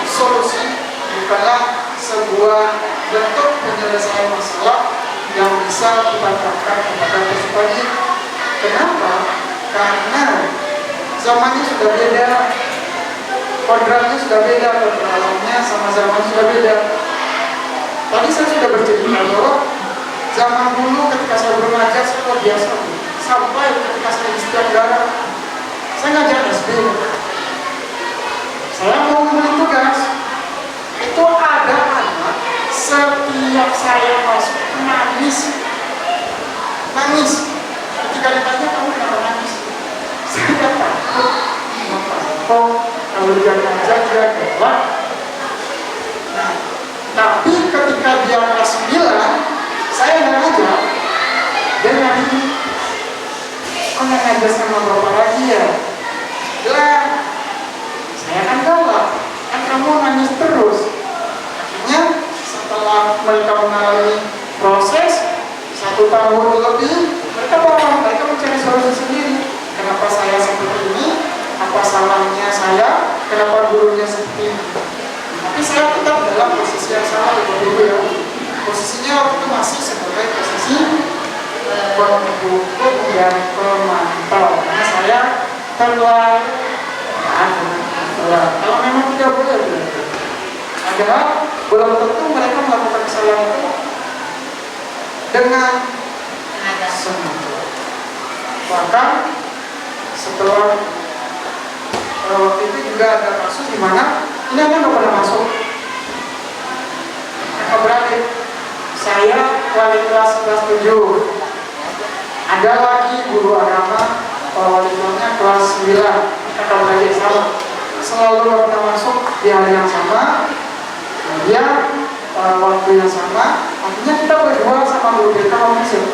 solusi, bukanlah sebuah bentuk penyelesaian masalah yang bisa kita terapkan kepada peserta didik. Kenapa? Karena zamannya sudah beda, kodratnya sudah beda, kodratnya sama zaman sudah beda. Tadi saya sudah bercerita bahwa zaman dulu ketika saya belajar saya luar biasa, sampai ketika saya di setiap daerah, saya ngajar SD. Saya mau membeli tugas, itu ada anak setiap saya masuk nangis. Ketika ditanya kamu kenapa nangis, saya takut. Kalau dia ngajar dia galak. Nah, tapi ketika dia kelas 9, saya nggak ngajar, dia nanya, kok nggak ngajar sama bapak lagi ya? Lah, saya kan galak, kan kamu nangis terus. Akhirnya setelah mereka mengalami proses 1 tahun lebih, mereka mencari solusi sendiri. Kenapa saya seperti ini? Apa salahnya saya? Kenapa gurunya seperti ini? Tapi saya tetap dalam posisi yang sama dengan dulu ya. Posisinya waktu itu masih sebagai posisi pendukung dan pemantau. Karena saya telah kalau memang tidak boleh, padahal belum tentu mereka melakukan kesalahan itu dengan sengaja. Bahkan setelah waktu itu juga ada kasus di mana ini anak nggak pernah masuk. Mereka berakhir. Saya wali kelas 7. Ada lagi guru agama, wali kelasnya kelas 9. Mereka berakhir sama. Selalu nggak pernah masuk di hari yang sama. Kemudian waktu yang sama. Akhirnya kita berdua sama guru kita ngomong.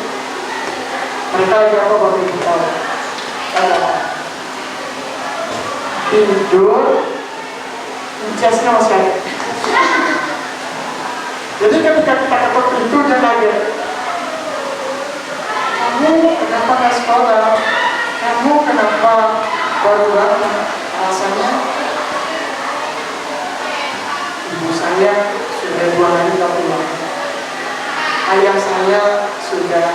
Mereka lagi apa baru kita tahu. Tidur, jasnya masih ada. Jadi ketika kita ketuk pintu dia kaget. Kamu kenapa nggak sekolah? Kamu kenapa baru bangun? Alasannya ibu saya sudah 2 hari nggak pulang. Ayah saya sudah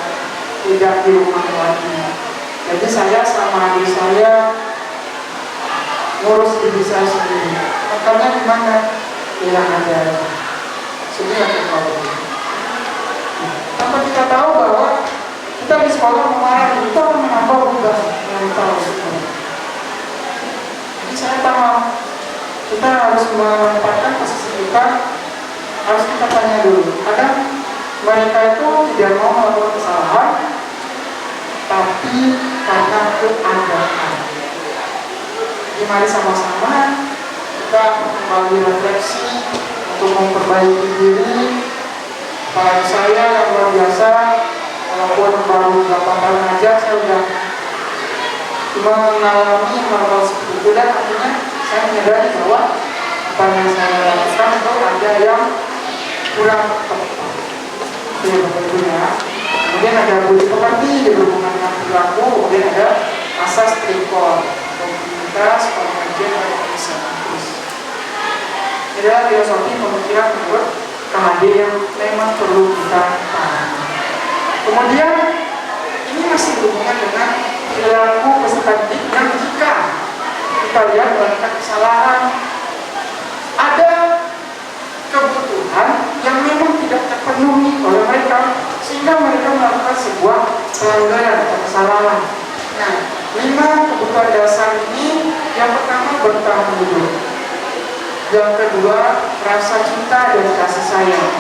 tidak di rumah lagi. Jadi saya sama adik saya ngurus diri saya sendiri. Makanya gimana? Hilang aja. Sini yang tahu. Tanpa kita tahu bahwa kita di sekolah memarah itu akan menambah beban mental. Jadi saya tahu kita harus menempatkan posisi kita, harus kita tanya dulu. Kadang mereka itu tidak mau melakukan kesalahan, tapi karena keadaan. Mari sama-sama kita kembali refleksi untuk memperbaiki diri. Para saya yang luar biasa, walaupun baru 8 tahun aja saya sudah mengalami hal-hal seperti itu, dan akhirnya saya menyadari bahwa apa yang saya lakukan itu ada yang kurang tepat. Itu ya. Kemudian ada budi pekerti berhubungan dengan perilaku, kemudian ada asas trikol. Pengajian dan terus. Ini adalah filosofi pemikiran menurut KHD yang memang perlu kita pahami. Kemudian ini masih berhubungan dengan perilaku peserta didik yang jika kita lihat melakukan kesalahan, ada kebutuhan yang memang tidak terpenuhi oleh mereka sehingga mereka melakukan sebuah pelanggaran atau kesalahan. Nah, 5 kebutuhan dasar ini, yang pertama bertahan hidup, yang kedua rasa cinta dan kasih sayang,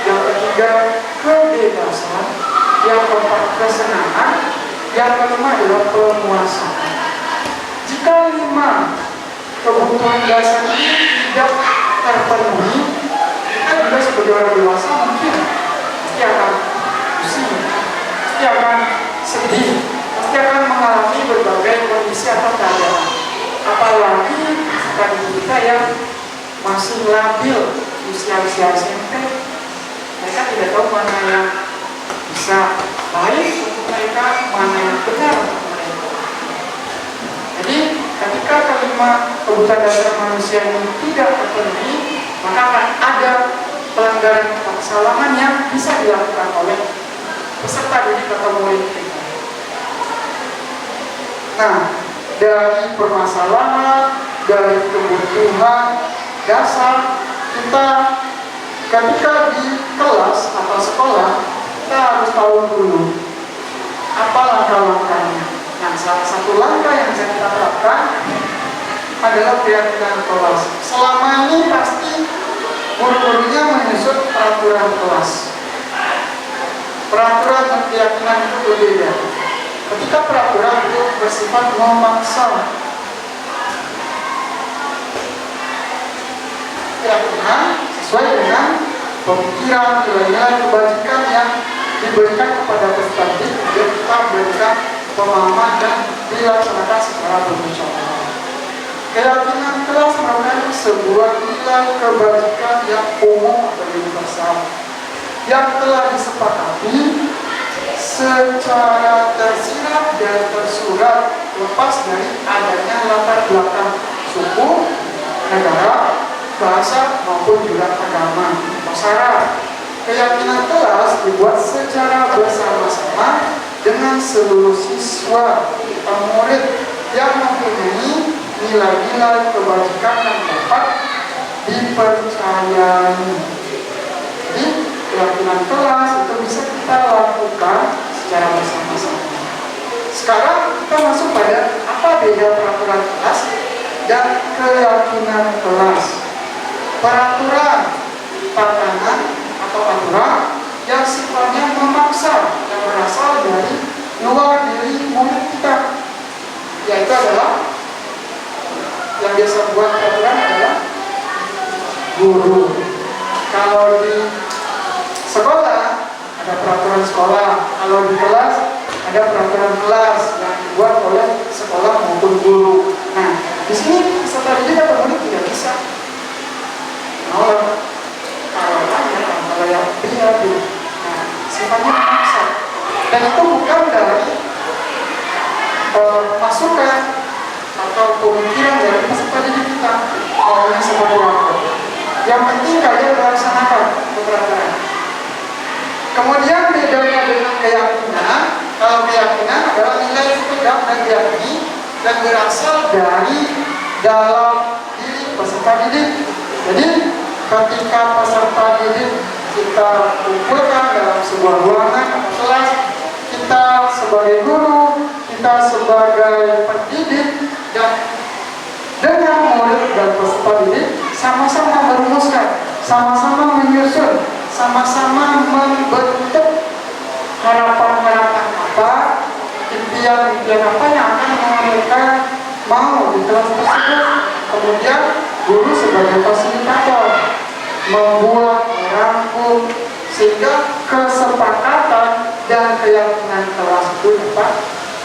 yang ketiga kebebasan, yang keempat kesenangan, yang kelima adalah pemuasaan. Jika 5 kebutuhan dasar ini tidak terpenuhi, kita juga sebagai orang dewasa mungkin pasti akan pusing, pasti akan sedih, pasti akan mengalami berbagai kondisi atau keadaan. Apalagi kita yang masih labil usia SMP, mereka tidak tahu mana yang bisa baik untuk mereka, mana yang benar untuk mereka. Jadi ketika kelima kebutuhan dasar manusia ini tidak terpenuhi, maka akan ada pelanggaran kesalahan yang bisa dilakukan oleh peserta didik atau murid kita. Nah, dari permasalahan, dari kebutuhan dasar, kita ketika di kelas atau sekolah, kita harus tahu dulu apa langkah-langkahnya. Nah, salah satu langkah yang bisa kita terapkan adalah keyakinan kelas. Selama ini pasti guru-gurunya menyusun peraturan kelas. Peraturan dan keyakinan itu berbeda. Ketika peraturan itu bersifat memaksa, keyakinan sesuai dengan pemikiran, nilai-nilai kebajikan yang diberikan kepada peserta didik, kita berikan pemahaman dan dilaksanakan secara bermusyawarah. Keyakinan kelas merupakan sebuah nilai kebajikan yang umum atau universal yang telah disepakati secara tersirat dan tersurat lepas dari adanya latar belakang suku, negara, bahasa maupun juga agama atau syarat. Keyakinan kelas dibuat secara bersama-sama dengan seluruh siswa atau murid yang mempunyai nilai-nilai kebajikan yang dapat dipercayai. Jadi keyakinan kelas itu bisa kita lakukan secara bersama-sama. Sekarang kita masuk pada apa beda peraturan kelas dan keyakinan kelas. Peraturan tatanan atau aturan yang sifatnya memaksa yang berasal dari luar diri murid kita, yaitu adalah yang biasa buat peraturan adalah guru. Kalau di sekolah ada peraturan sekolah, kalau di kelas ada peraturan kelas yang dibuat oleh sekolah maupun guru. Nah, di sini peserta didik atau murid tidak bisa menolak kalau yang dia dulu. Nah, sifatnya memaksa, dan itu bukan dari masukan atau pemikiran dari peserta didik kita maunya seperti apa. Yang penting kalian melaksanakan peraturan. Kemudian bedanya dengan keyakinan, kalau keyakinan adalah nilai yang dipegang dan diyakini dan berasal dari dalam diri peserta didik. Jadi ketika peserta didik kita kumpulkan dalam sebuah ruangan atau kelas, kita sebagai guru, kita sebagai pendidik, dan dengan murid dan peserta didik sama-sama merumuskan, sama-sama menyusun, sama-sama membentuk harapan-harapan apa, impian-impian apa yang akan mereka mau di kelas tersebut. Kemudian guru sebagai fasilitator membuat, merangkum, sehingga kesepakatan dan keyakinan kelas itu dapat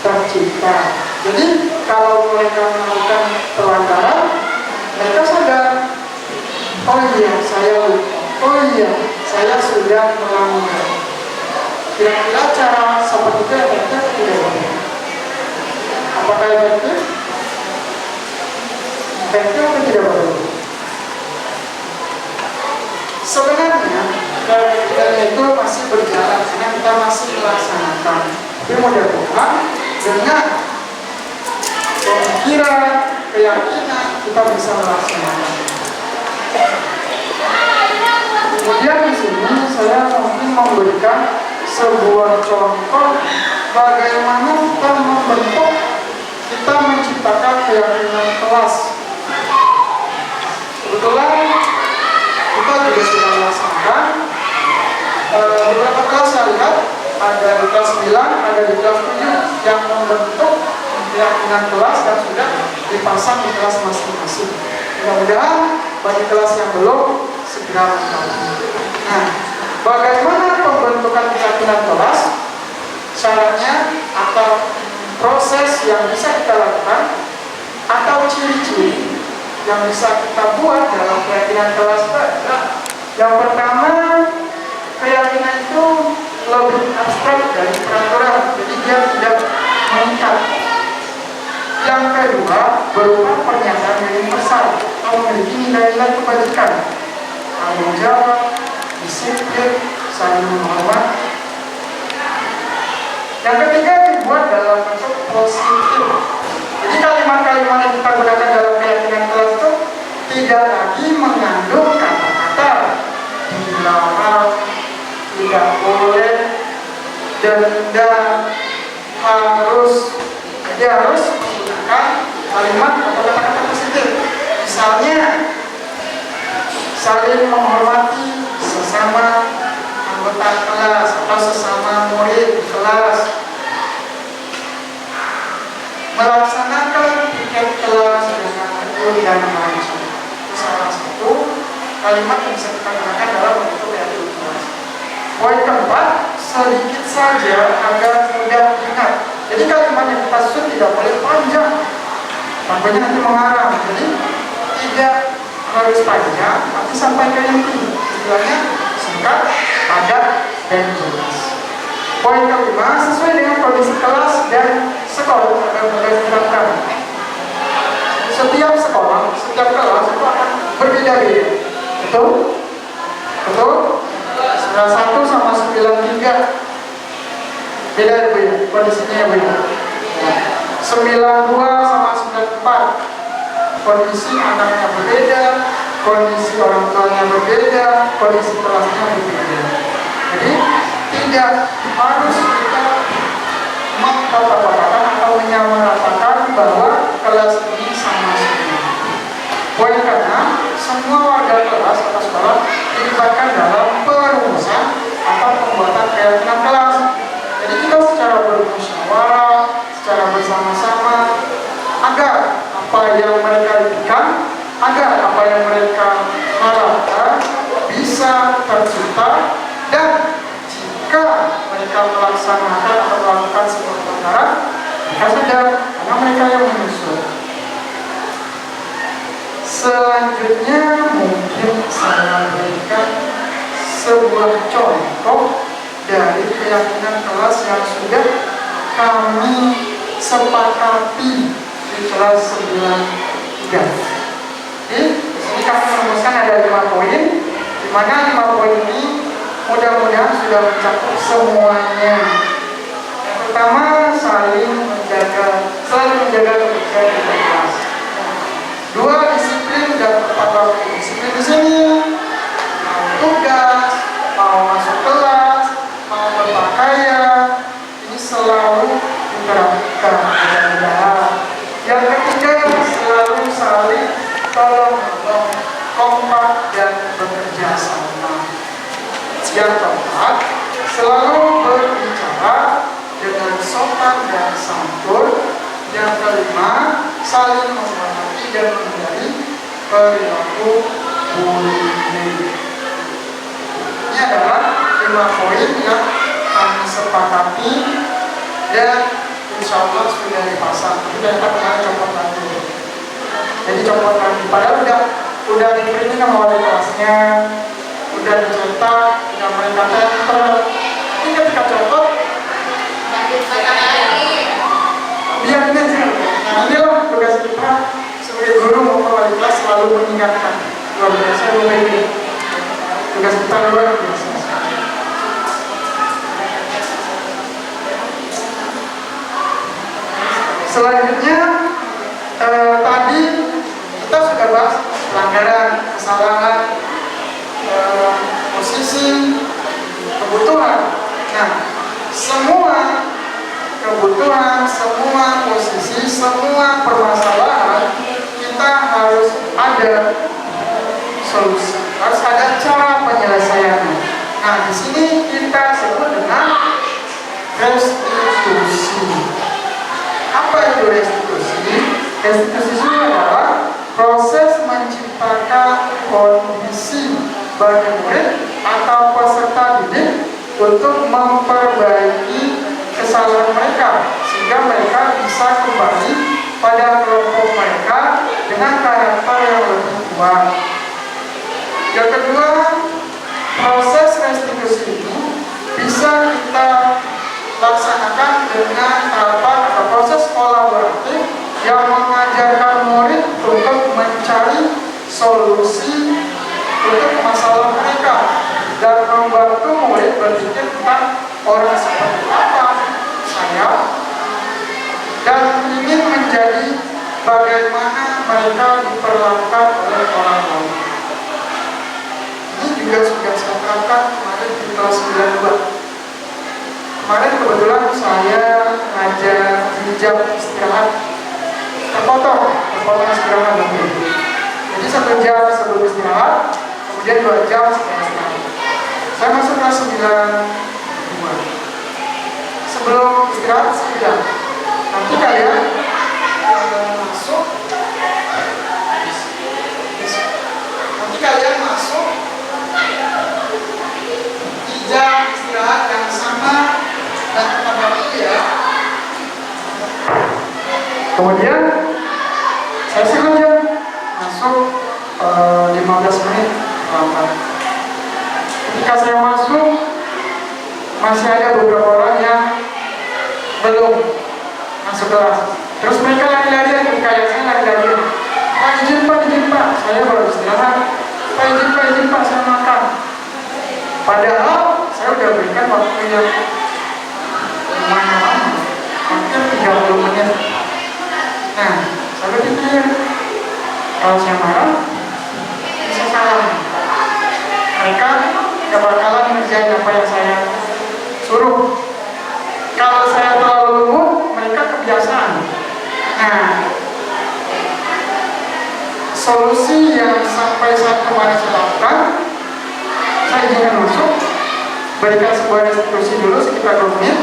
tercipta. Jadi kalau mereka melakukan pelanggaran, mereka sadar, oh iya saya lupa, oh iya saya sudah melanggar. Kira-kira cara seperti itu efektif atau tidak? Apakah efektif? Efektif atau tidak betul? Sebenarnya kegiatan itu masih berjalan karena kita masih melaksanakan. Tapi mudah-mudahan dengan pemikiran, keyakinan kita bisa melaksanakan. Kemudian di sini saya mungkin memberikan sebuah contoh bagaimana kita membentuk, kita menciptakan keyakinan kelas. Kebetulan kita juga sudah melaksanakan beberapa kelas. Saya lihat ada di kelas 9, ada di kelas 7 yang membentuk keyakinan kelas dan sudah dipasang di kelas masing-masing. Mudah-mudahan bagi kelas yang belum segera mengetahui. Nah, bagaimana pembentukan keyakinan kelas? Syaratnya atau proses yang bisa kita lakukan atau ciri-ciri yang bisa kita buat dalam keyakinan kelas adalah yang pertama, keyakinan nilai-nilai kebajikan, tanggung jawab, disiplin, saling menghormati. Yang ketiga dibuat dalam bentuk positif. Jadi kalimat-kalimat yang kita gunakan dalam keyakinan kelas itu tidak lagi mengandung kata-kata dilarang, tidak boleh, denda, harus. Jadi harus menggunakan kalimat atau kata-kata positif. Misalnya saling menghormati sesama anggota kelas atau sesama murid di kelas, melaksanakan tiket kelas dengan betul dan lancar. Itu salah satu kalimat yang bisa kita gunakan dalam bentuk keyakinan kelas. Poin keempat, sedikit saja agar mudah diingat. Jadi kalimat yang kita susun tidak boleh panjang, takutnya nanti mengarang. Jadi tidak harus panjang, tapi sampai ke inti. Istilahnya singkat, padat, dan jelas. Poin kelima, sesuai dengan kondisi kelas dan sekolah agar mudah diterapkan. Setiap sekolah, setiap kelas itu akan berbeda-beda. Betul? Betul? 91 sama 93 beda ya Bu ya? Kondisinya ya Bu ya? 92 sama 94 kondisi anaknya berbeda, kondisi orang tuanya berbeda, kondisi kelasnya berbeda. Jadi tidak harus kita mengkata-katakan atau menyamaratakan bahwa kelas ini sama semua. Poin keenam, semua warga kelas atau sekolah dilibatkan dalam perumusan atau pembuatan keyakinan kelas. Jadi kita secara bermusyawarah, secara bersama-sama, agar apa yang mereka inginkan, agar apa yang mereka harapkan bisa tercipta, dan jika mereka melaksanakan atau melakukan sebuah pelanggaran, mereka sadar karena mereka yang menyusun. Selanjutnya mungkin saya berikan sebuah contoh dari keyakinan kelas yang sudah kami sepakati di kelas 93. Jadi di sini kami merumuskan ada 5 poin, di mana 5 poin ini mudah-mudahan sudah mencakup semuanya. Yang pertama, selalu menjaga kebersihan di kelas. 2, disiplin dan tepat waktu. Disiplin di sini mau tugas, mau masuk kelas, mau berpakaian, ini selalu diterapkan mudah-mudahan. Yang ketiga, selalu saling tolong kompak dan bekerja sama. Yang keempat, selalu berbicara dengan sopan dan santun. Yang kelima, saling menghormati dan menghindari perilaku bullying. Ini adalah 5 poin yang kami sepakati dan insya Allah sudah dipasang. Sudah kita kemarin copot lagi. Jadi copot lagi. Padahal udah diprinting sama wali kelasnya, udah dicetak, udah mereka tempel. Ini ketika copot, biarin aja. Nah inilah tugas kita sebagai guru maupun wali kelas selalu mengingatkan. Luar biasa luar ini. Tugas kita luar biasa. Selanjutnya tadi kita sudah bahas pelanggaran, kesalahan, posisi, kebutuhan. Nah, semua kebutuhan, semua posisi, semua permasalahan kita harus ada solusi, harus ada cara penyelesaiannya. Nah, di sini kita sebut dengan restitusi. Apa itu restitusi? Restitusi itu adalah proses menciptakan kondisi bagi murid atau peserta didik untuk memperbaiki kesalahan mereka sehingga mereka bisa kembali pada kelompok mereka dengan karakter yang lebih kuat. Yang kedua, proses restitusi ini bisa kita laksanakan dengan tahapan atau proses kolaboratif yang mengajarkan murid untuk mencari solusi mereka diperlakukan oleh orang lain. Ini juga sudah saya terangkan kemarin di kelas 92. Kemarin kebetulan saya ngajar di jam istirahat terpotong istirahat nanti. Jadi 1 jam sebelum istirahat, kemudian 2 jam setelah istirahat. Saya masuk kelas 92. Sebelum istirahat 1 jam. Nanti kalian masuk. Nanti kalian masuk di jam istirahat yang sama dan tepat waktu ya. Kemudian saya sengaja masuk 15 menit lambat. Ketika saya masuk, masih ada beberapa orang yang belum masuk kelas. Terus mereka lari-larian ketika saya lari-larian. Pak izin pak, saya baru istirahat. Pak izin pak, saya makan. Padahal saya udah berikan waktu yang lumayan lama, hampir 30 menit. Nah, saya berpikir kalau saya marah, bisa salah. Mereka gak bakalan ngerjain apa yang saya suruh. Kalau saya terlalu lembut, mereka kebiasaan. Nah, solusi yang sampai saat kemarin saya lakukan, saya izinkan masuk, berikan sebuah restitusi dulu sekitar 2 menit.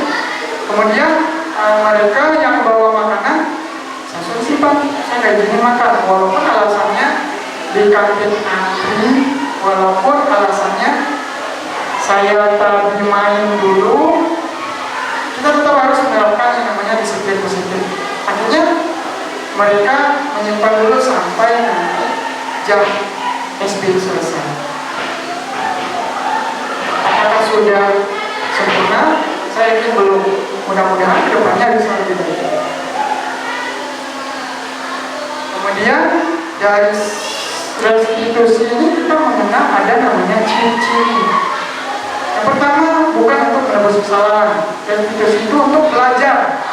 Kemudian mereka yang bawa makanan, saya suruh simpan, saya nggak izinin makan. Walaupun alasannya di kantin antri, walaupun alasannya saya tadi main dulu, kita tetap harus menerapkan yang namanya disiplin positif. Akhirnya mereka menyimpan dulu sampai nanti jam SB selesai. Apakah sudah sempurna? Saya yakin belum. Mudah-mudahan kedepannya bisa lebih baik. Kemudian dari restitusi ini kita mengenal ada namanya ciri-ciri. Yang pertama, bukan untuk menebus kesalahan. Restitusi itu untuk belajar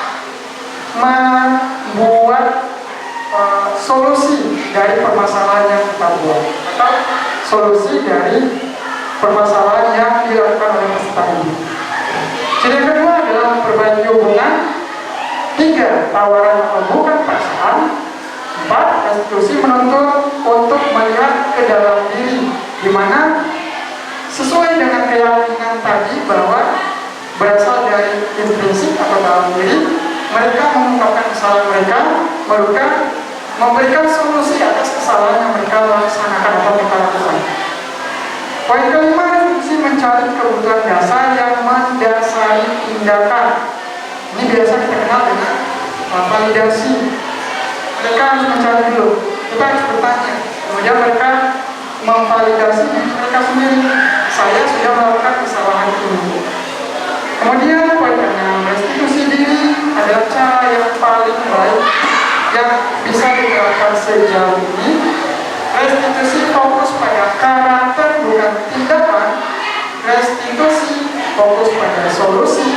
membuat solusi dari permasalahan yang kita buat, atau solusi dari permasalahan yang dilakukan oleh peserta didik. Ciri kedua adalah memperbaiki hubungan. 3, tawaran atau bukan paksaan. 4, restitusi menuntut untuk melihat ke dalam diri, di mana sesuai dengan keyakinan tadi bahwa berasal dari intrinsik atau dalam diri, mereka mengungkapkan kesalahan mereka, memberikan solusi atas kesalahan yang mereka laksanakan atau mereka lakukan. Poin kelima, restitusi mencari kebutuhan dasar yang mendasari tindakan. Ini biasa kita kenal dengan validasi. Mereka harus mencari dulu, kita harus bertanya. Kemudian mereka memvalidasi mereka sendiri. Saya sudah melakukan kesalahan ini. Kemudian poin ke-6, restitusi diri adalah cara yang paling baik yang bisa diterapkan sejauh ini. Restitusi fokus pada karakter bukan tindakan. Restitusi fokus pada solusi.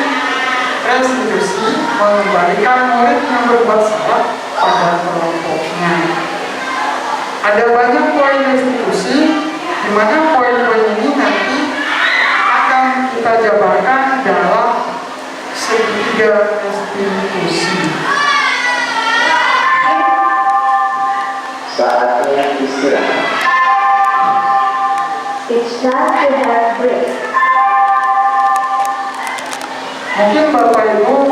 Restitusi mengembalikan murid yang berbuat salah pada kelompoknya. Ada banyak poin restitusi, di mana poin-poin ini nanti akan kita jabarkan dalam segitiga restitusi. Saatnya istirahat. It's time to have break. Mungkin Bapak Ibu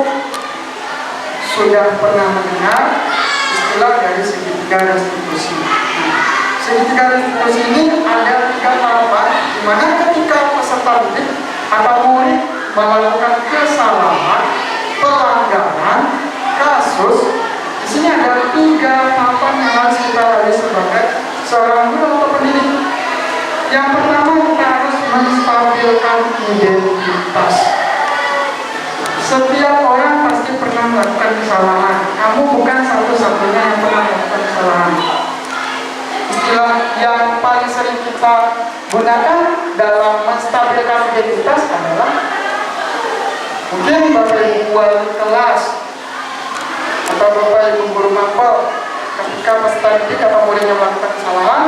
sudah pernah mendengar istilah dari segitiga restitusi. Segitiga restitusi ini ada 3 tahapan, di mana ketika peserta didik atau murid melakukan kesalahan, pelanggaran, kasus, di sini ada 3 tahapan yang harus kita lalui sebagai seorang guru atau pendidik. Yang pertama, kita harus menstabilkan identitas. Setiap orang pasti pernah melakukan kesalahan. Kamu bukan satu-satunya yang pernah melakukan kesalahan. Istilah yang paling sering kita gunakan dalam menstabilkan identitas adalah mungkin Bapak Ibu wali kelas atau Bapak Ibu guru mapel ketika peserta didik atau muridnya melakukan kesalahan,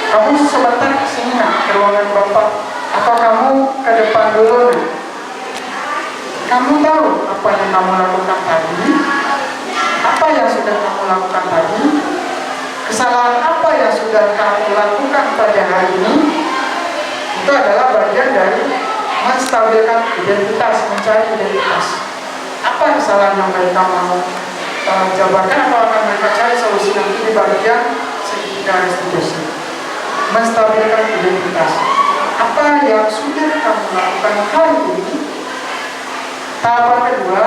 kamu sebentar kesini nak, ke ruangan bapak, atau kamu ke depan dulu nak. Kamu tahu apa yang kamu lakukan tadi, apa yang sudah kamu lakukan tadi, kesalahan apa yang sudah kamu lakukan pada hari ini. Itu adalah bagian dari menstabilkan identitas, mencari identitas. Apa kesalahan yang mereka mau jabarkan atau akan mereka cari solusi nanti di bagian segitiga restitusi. Menstabilkan identitas. Apa yang sudah kamu lakukan hari ini. Tahapan kedua,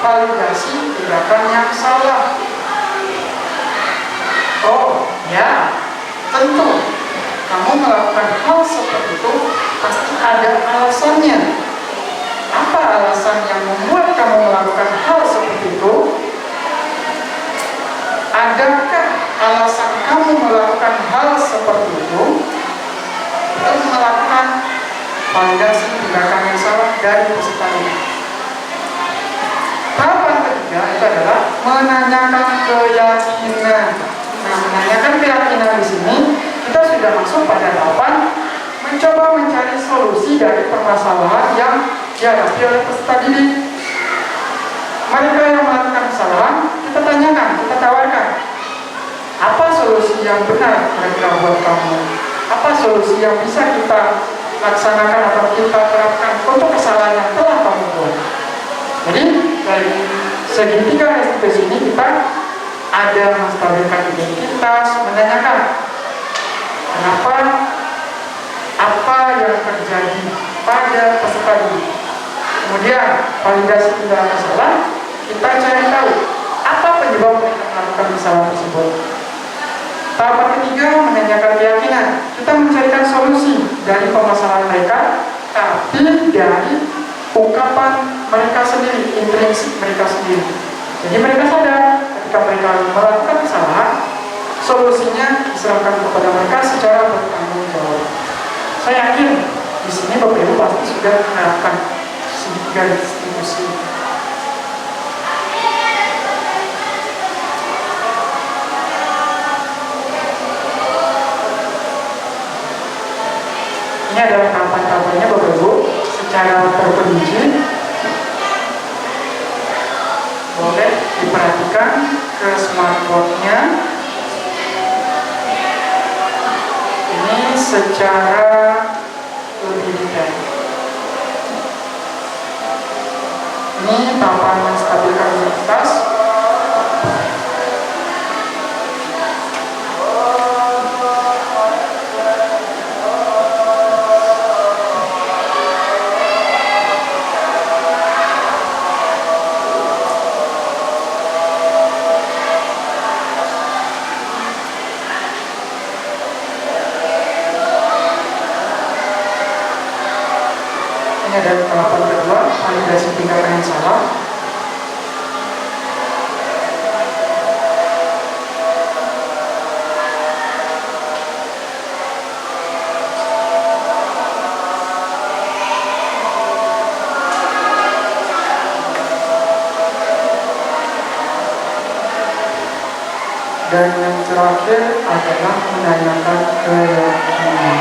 validasi tindakan yang salah. Oh ya, tentu kamu melakukan hal seperti itu pasti ada alasannya. Apa alasan yang membuat kamu melakukan hal seperti itu? Adakah alasan kamu melakukan hal seperti itu untuk melakukan validasi tindakan yang salah dari peserta ini? Tahapan ketiga itu adalah menanyakan keyakinan. Nah, menanyakan keyakinan di sini kita sudah masuk pada tahapan mencoba mencari solusi dari permasalahan yang dihadapi oleh peserta didik. Mereka yang melakukan kesalahan, kita tanyakan, kita tawarkan, apa solusi yang benar mereka buat kamu? Apa solusi yang bisa kita laksanakan atau kita terapkan untuk kesalahan yang telah kamu buat? Jadi dari segitiga restitusi ini kita ada menstabilkan identitas, menanyakan kenapa, apa yang terjadi pada peserta didik. Kemudian validasi tindakan kesalahan, kita cari tahu apa penyebab mereka melakukan kesalahan tersebut. Tahapan ketiga menanyakan keyakinan, kita mencarikan solusi dari permasalahan mereka, tapi dari ungkapan mereka sendiri, intrinsik mereka sendiri. Jadi mereka sadar ketika mereka melakukan kesalahan, solusinya diserahkan kepada mereka secara bertanggung jawab. Saya yakin di sini Bapak Ibu pasti sudah menerapkan segitiga restitusi. Ini adalah tahapan-tahapannya Bapak Ibu secara terperinci. Boleh diperhatikan ke smartboard-nya. Ini secara lebih detail. Ini tahapan menstabilkan identitas. Ada tahapan kedua, validasi tindakan yang salah. Dan yang terakhir adalah menanyakan keyakinan.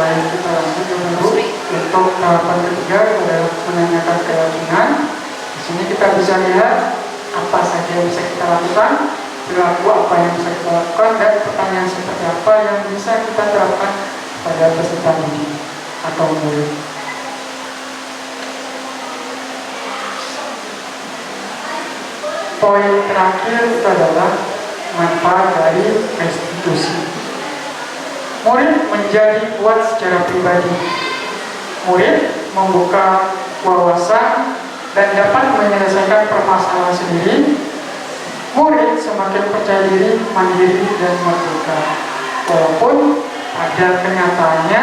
Baik, kita lanjut dulu untuk tahapan ketiga adalah menanyakan keyakinan. Di sini kita bisa lihat apa saja yang bisa kita lakukan, perilaku apa yang bisa kita lakukan, dan pertanyaan seperti apa yang bisa kita terapkan pada peserta didik atau murid. Poin terakhir itu adalah manfaat dari restitusi. Murid menjadi kuat secara pribadi. Murid membuka wawasan dan dapat menyelesaikan permasalahan sendiri. Murid semakin percaya diri, mandiri, dan merdeka. Walaupun pada kenyataannya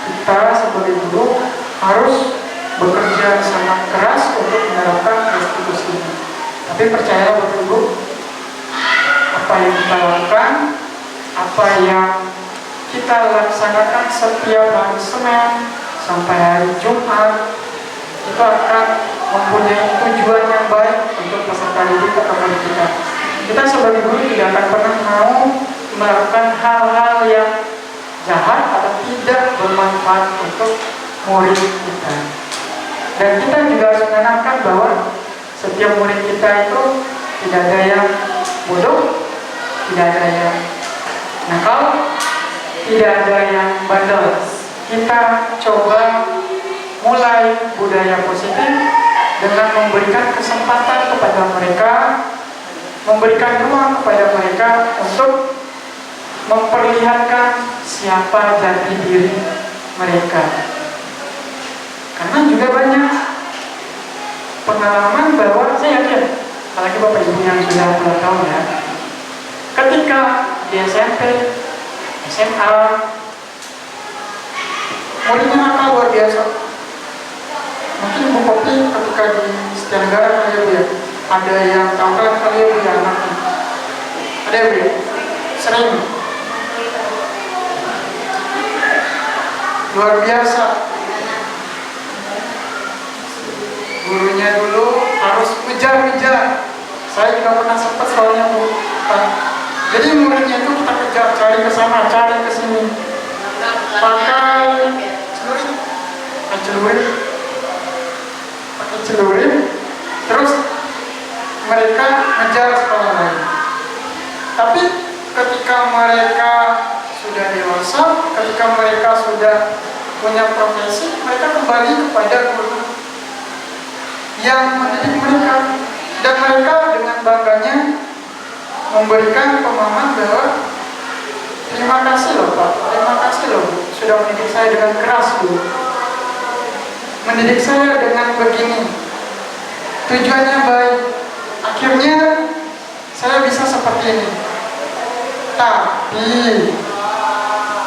kita sebagai guru harus bekerja sangat keras untuk menerapkan restitusi ini. Tapi percayalah Bapak Ibu, apa yang kita lakukan, apa yang kita laksanakan setiap hari Senin sampai hari Jumat itu akan mempunyai tujuan yang baik untuk peserta didik atau murid kita. Kita sebagai guru tidak akan pernah mau melakukan hal-hal yang jahat atau tidak bermanfaat untuk murid kita. Dan kita juga harus menanamkan bahwa setiap murid kita itu tidak ada yang bodoh, tidak ada yang nakal, tidak ada yang bandel. Kita coba mulai budaya positif dengan memberikan kesempatan kepada mereka, memberikan ruang kepada mereka untuk memperlihatkan siapa jati diri mereka. Karena juga banyak pengalaman bahwa saya yakin, apalagi Bapak Ibu yang sudah tahu ya, ketika di SMP, SMA, muridnya nakal luar biasa. Mungkin Ibu Kopi ketika di Setia Negara kali ya Bu ya, ada yang tangkap kali ya Bu ya anaknya. Ada ya Bu ya? Sering. Luar biasa. Gurunya dulu harus ngejar-ngejar. Saya juga pernah sempat soalnya Bu. Jadi muridnya itu kita kejar, cari ke sana, cari ke sini. Pakai celurit, terus mereka ngejar sekolah lain. Tapi ketika mereka sudah dewasa, ketika mereka sudah punya profesi, mereka kembali kepada guru yang mendidik mereka, dan mereka dengan bangganya memberikan pemahaman bahwa terima kasih loh Pak, terima kasih loh Bu, sudah mendidik saya dengan keras Bu, mendidik saya dengan begini, tujuannya baik, akhirnya saya bisa seperti ini. Tapi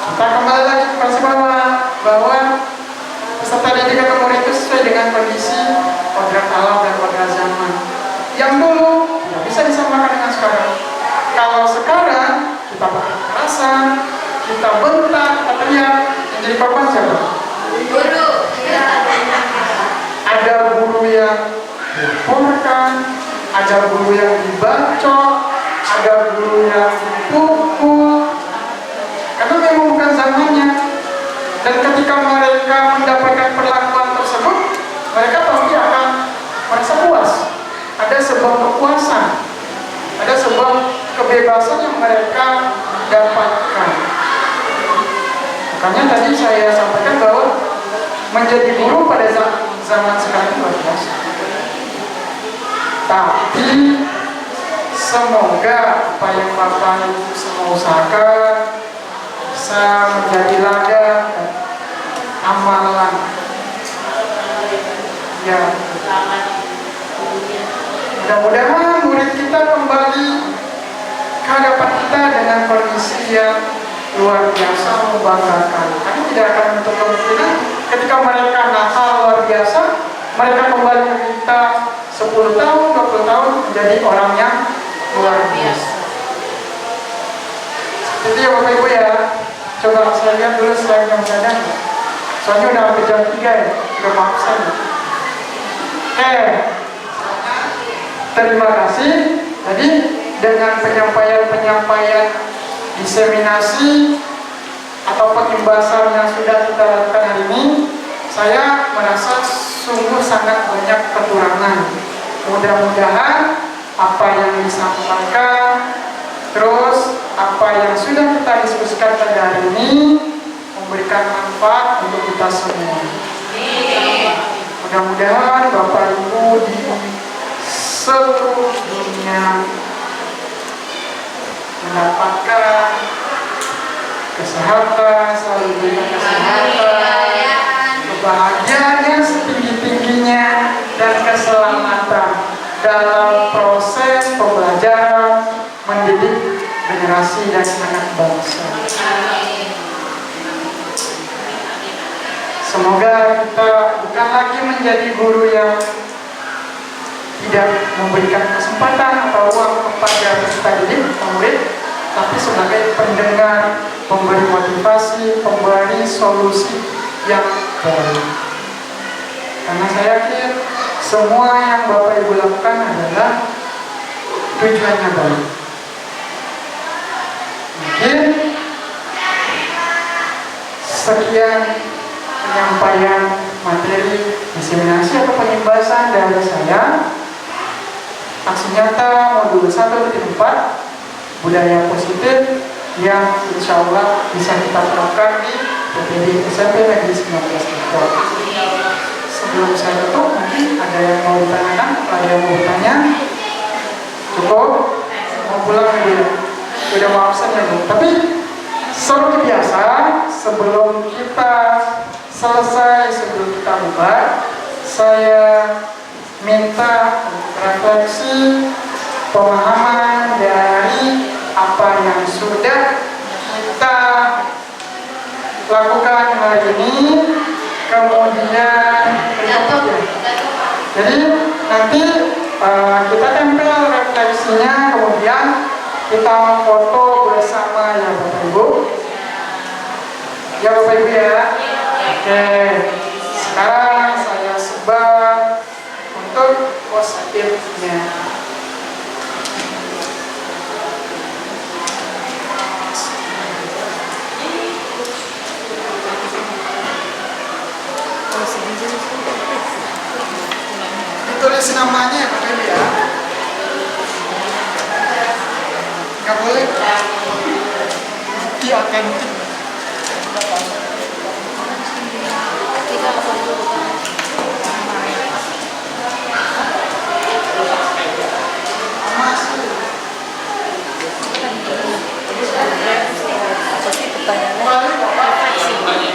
kita kembali lagi ke prinsip bahwa peserta didik atau murid itu sesuai dengan kondisi kodrat alam dan kodrat zaman. Yang dulu tidak bisa disamakan dengan sekarang. Kalau sekarang kita pakai kekerasan, kita bentak, kita teriak, yang jadi korban siapa? Guru. Ada guru yang dilaporkan, ada guru yang dibacok, ada guru yang dipukul, karena memang bukan zamannya. Dan ketika mereka mendapatkan perlakuan tersebut, mereka pasti akan merasa puas. Ada sebuah kepuasan, ada sebuah kebebasan yang mereka dapatkan. Makanya tadi saya sampaikan bahwa menjadi guru pada zaman sekarang luar biasa. Tapi semoga apa yang Bapak Ibu semua usahakan bisa menjadi ladang dan amalan yang mudah-mudahan murid kita kembali ke hadapan kita dengan kondisi yang luar biasa membanggakan. Kami tidak akan menutup kemungkinan ketika mereka nakal luar biasa, mereka kembali ke kita 10 tahun, 20 tahun menjadi orang yang luar biasa. Jadi ya Bapak Ibu ya, coba saya lihat dulu slide yang ada. Soalnya udah hampir jam 3 ya, udah mau absen. Oke, terima kasih. Jadi dengan penyampaian diseminasi atau pengimbasan yang sudah kita lakukan hari ini, saya merasa sungguh sangat banyak kekurangan. Mudah-mudahan apa yang disampaikan, terus apa yang sudah kita diskusikan pada hari ini memberikan manfaat untuk kita semua. Mudah-mudahan Bapak Ibu di seluruh dunia mendapatkan kesehatan, selalu diberikan kesehatan, kebahagiaan yang setinggi-tingginya, dan keselamatan dalam proses pembelajaran mendidik generasi dan anak bangsa. Semoga kita bukan lagi menjadi guru yang tidak memberikan kesempatan atau ruang kepada peserta didik, murid, tapi sebagai pendengar, pemberi motivasi, pemberi solusi yang baik. Karena saya yakin semua yang Bapak Ibu lakukan adalah tujuannya baik. Mungkin sekian penyampaian materi diseminasi atau pengimbasan dari saya. Aksi nyata modul 1-4 budaya positif yang insya Allah bisa kita terapkan di PPD SMP Negeri 19 Depok. Sebelum saya tutup, mungkin ada yang mau ditanyakan? Ada yang mau bertanya? Cukup? Mau pulang ya? Udah mau absen ya Bu? Tapi seperti biasa, sebelum kita selesai, sebelum kita bubar, saya minta refleksi pemahaman dari apa yang sudah kita lakukan hari ini, kemudian berikutnya. Jadi nanti kita tempel refleksinya, kemudian kita foto bersama ya Bapak Ibu. Ya Bapak Ibu ya. Oke. Sekarang saya sebar untuk positifnya. Ditulis namanya ya Pak Ibu ya. Nggak boleh. Bukti otentik. Apa sih pertanyaannya?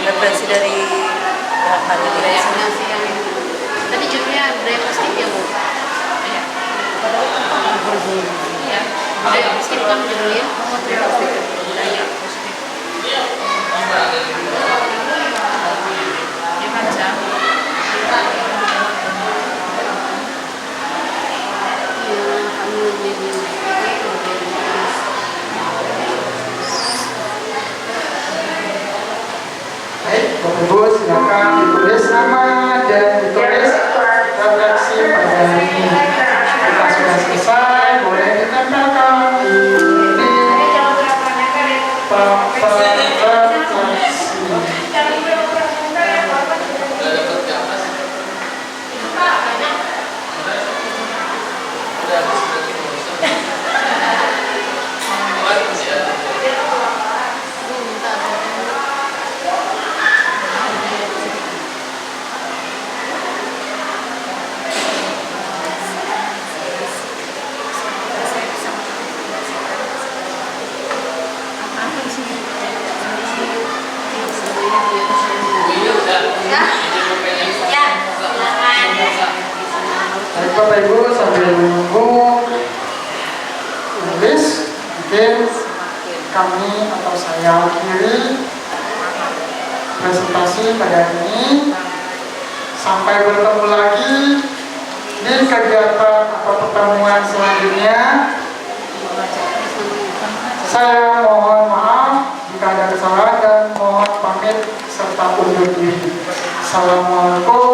Referensi dari Referensi yang tadi judulnya budaya positif ya Bu? Iya. Iya. Budaya positif kan judulnya? Budaya positif. Budaya positif. Dia baca. Baik, Bapak Ibu silakan ditulis nama dan ditulis refleksi pada hari ini. Kita sudah selesai, boleh ditempelkan di papan refleksi. Baik Bapak Ibu, sambil menunggu tulis, mungkin kami atau saya akhiri presentasi pada hari ini. Sampai bertemu lagi di kegiatan atau pertemuan selanjutnya. Saya mohon maaf jika ada kesalahan dan mohon pamit serta undur diri. Assalamualaikum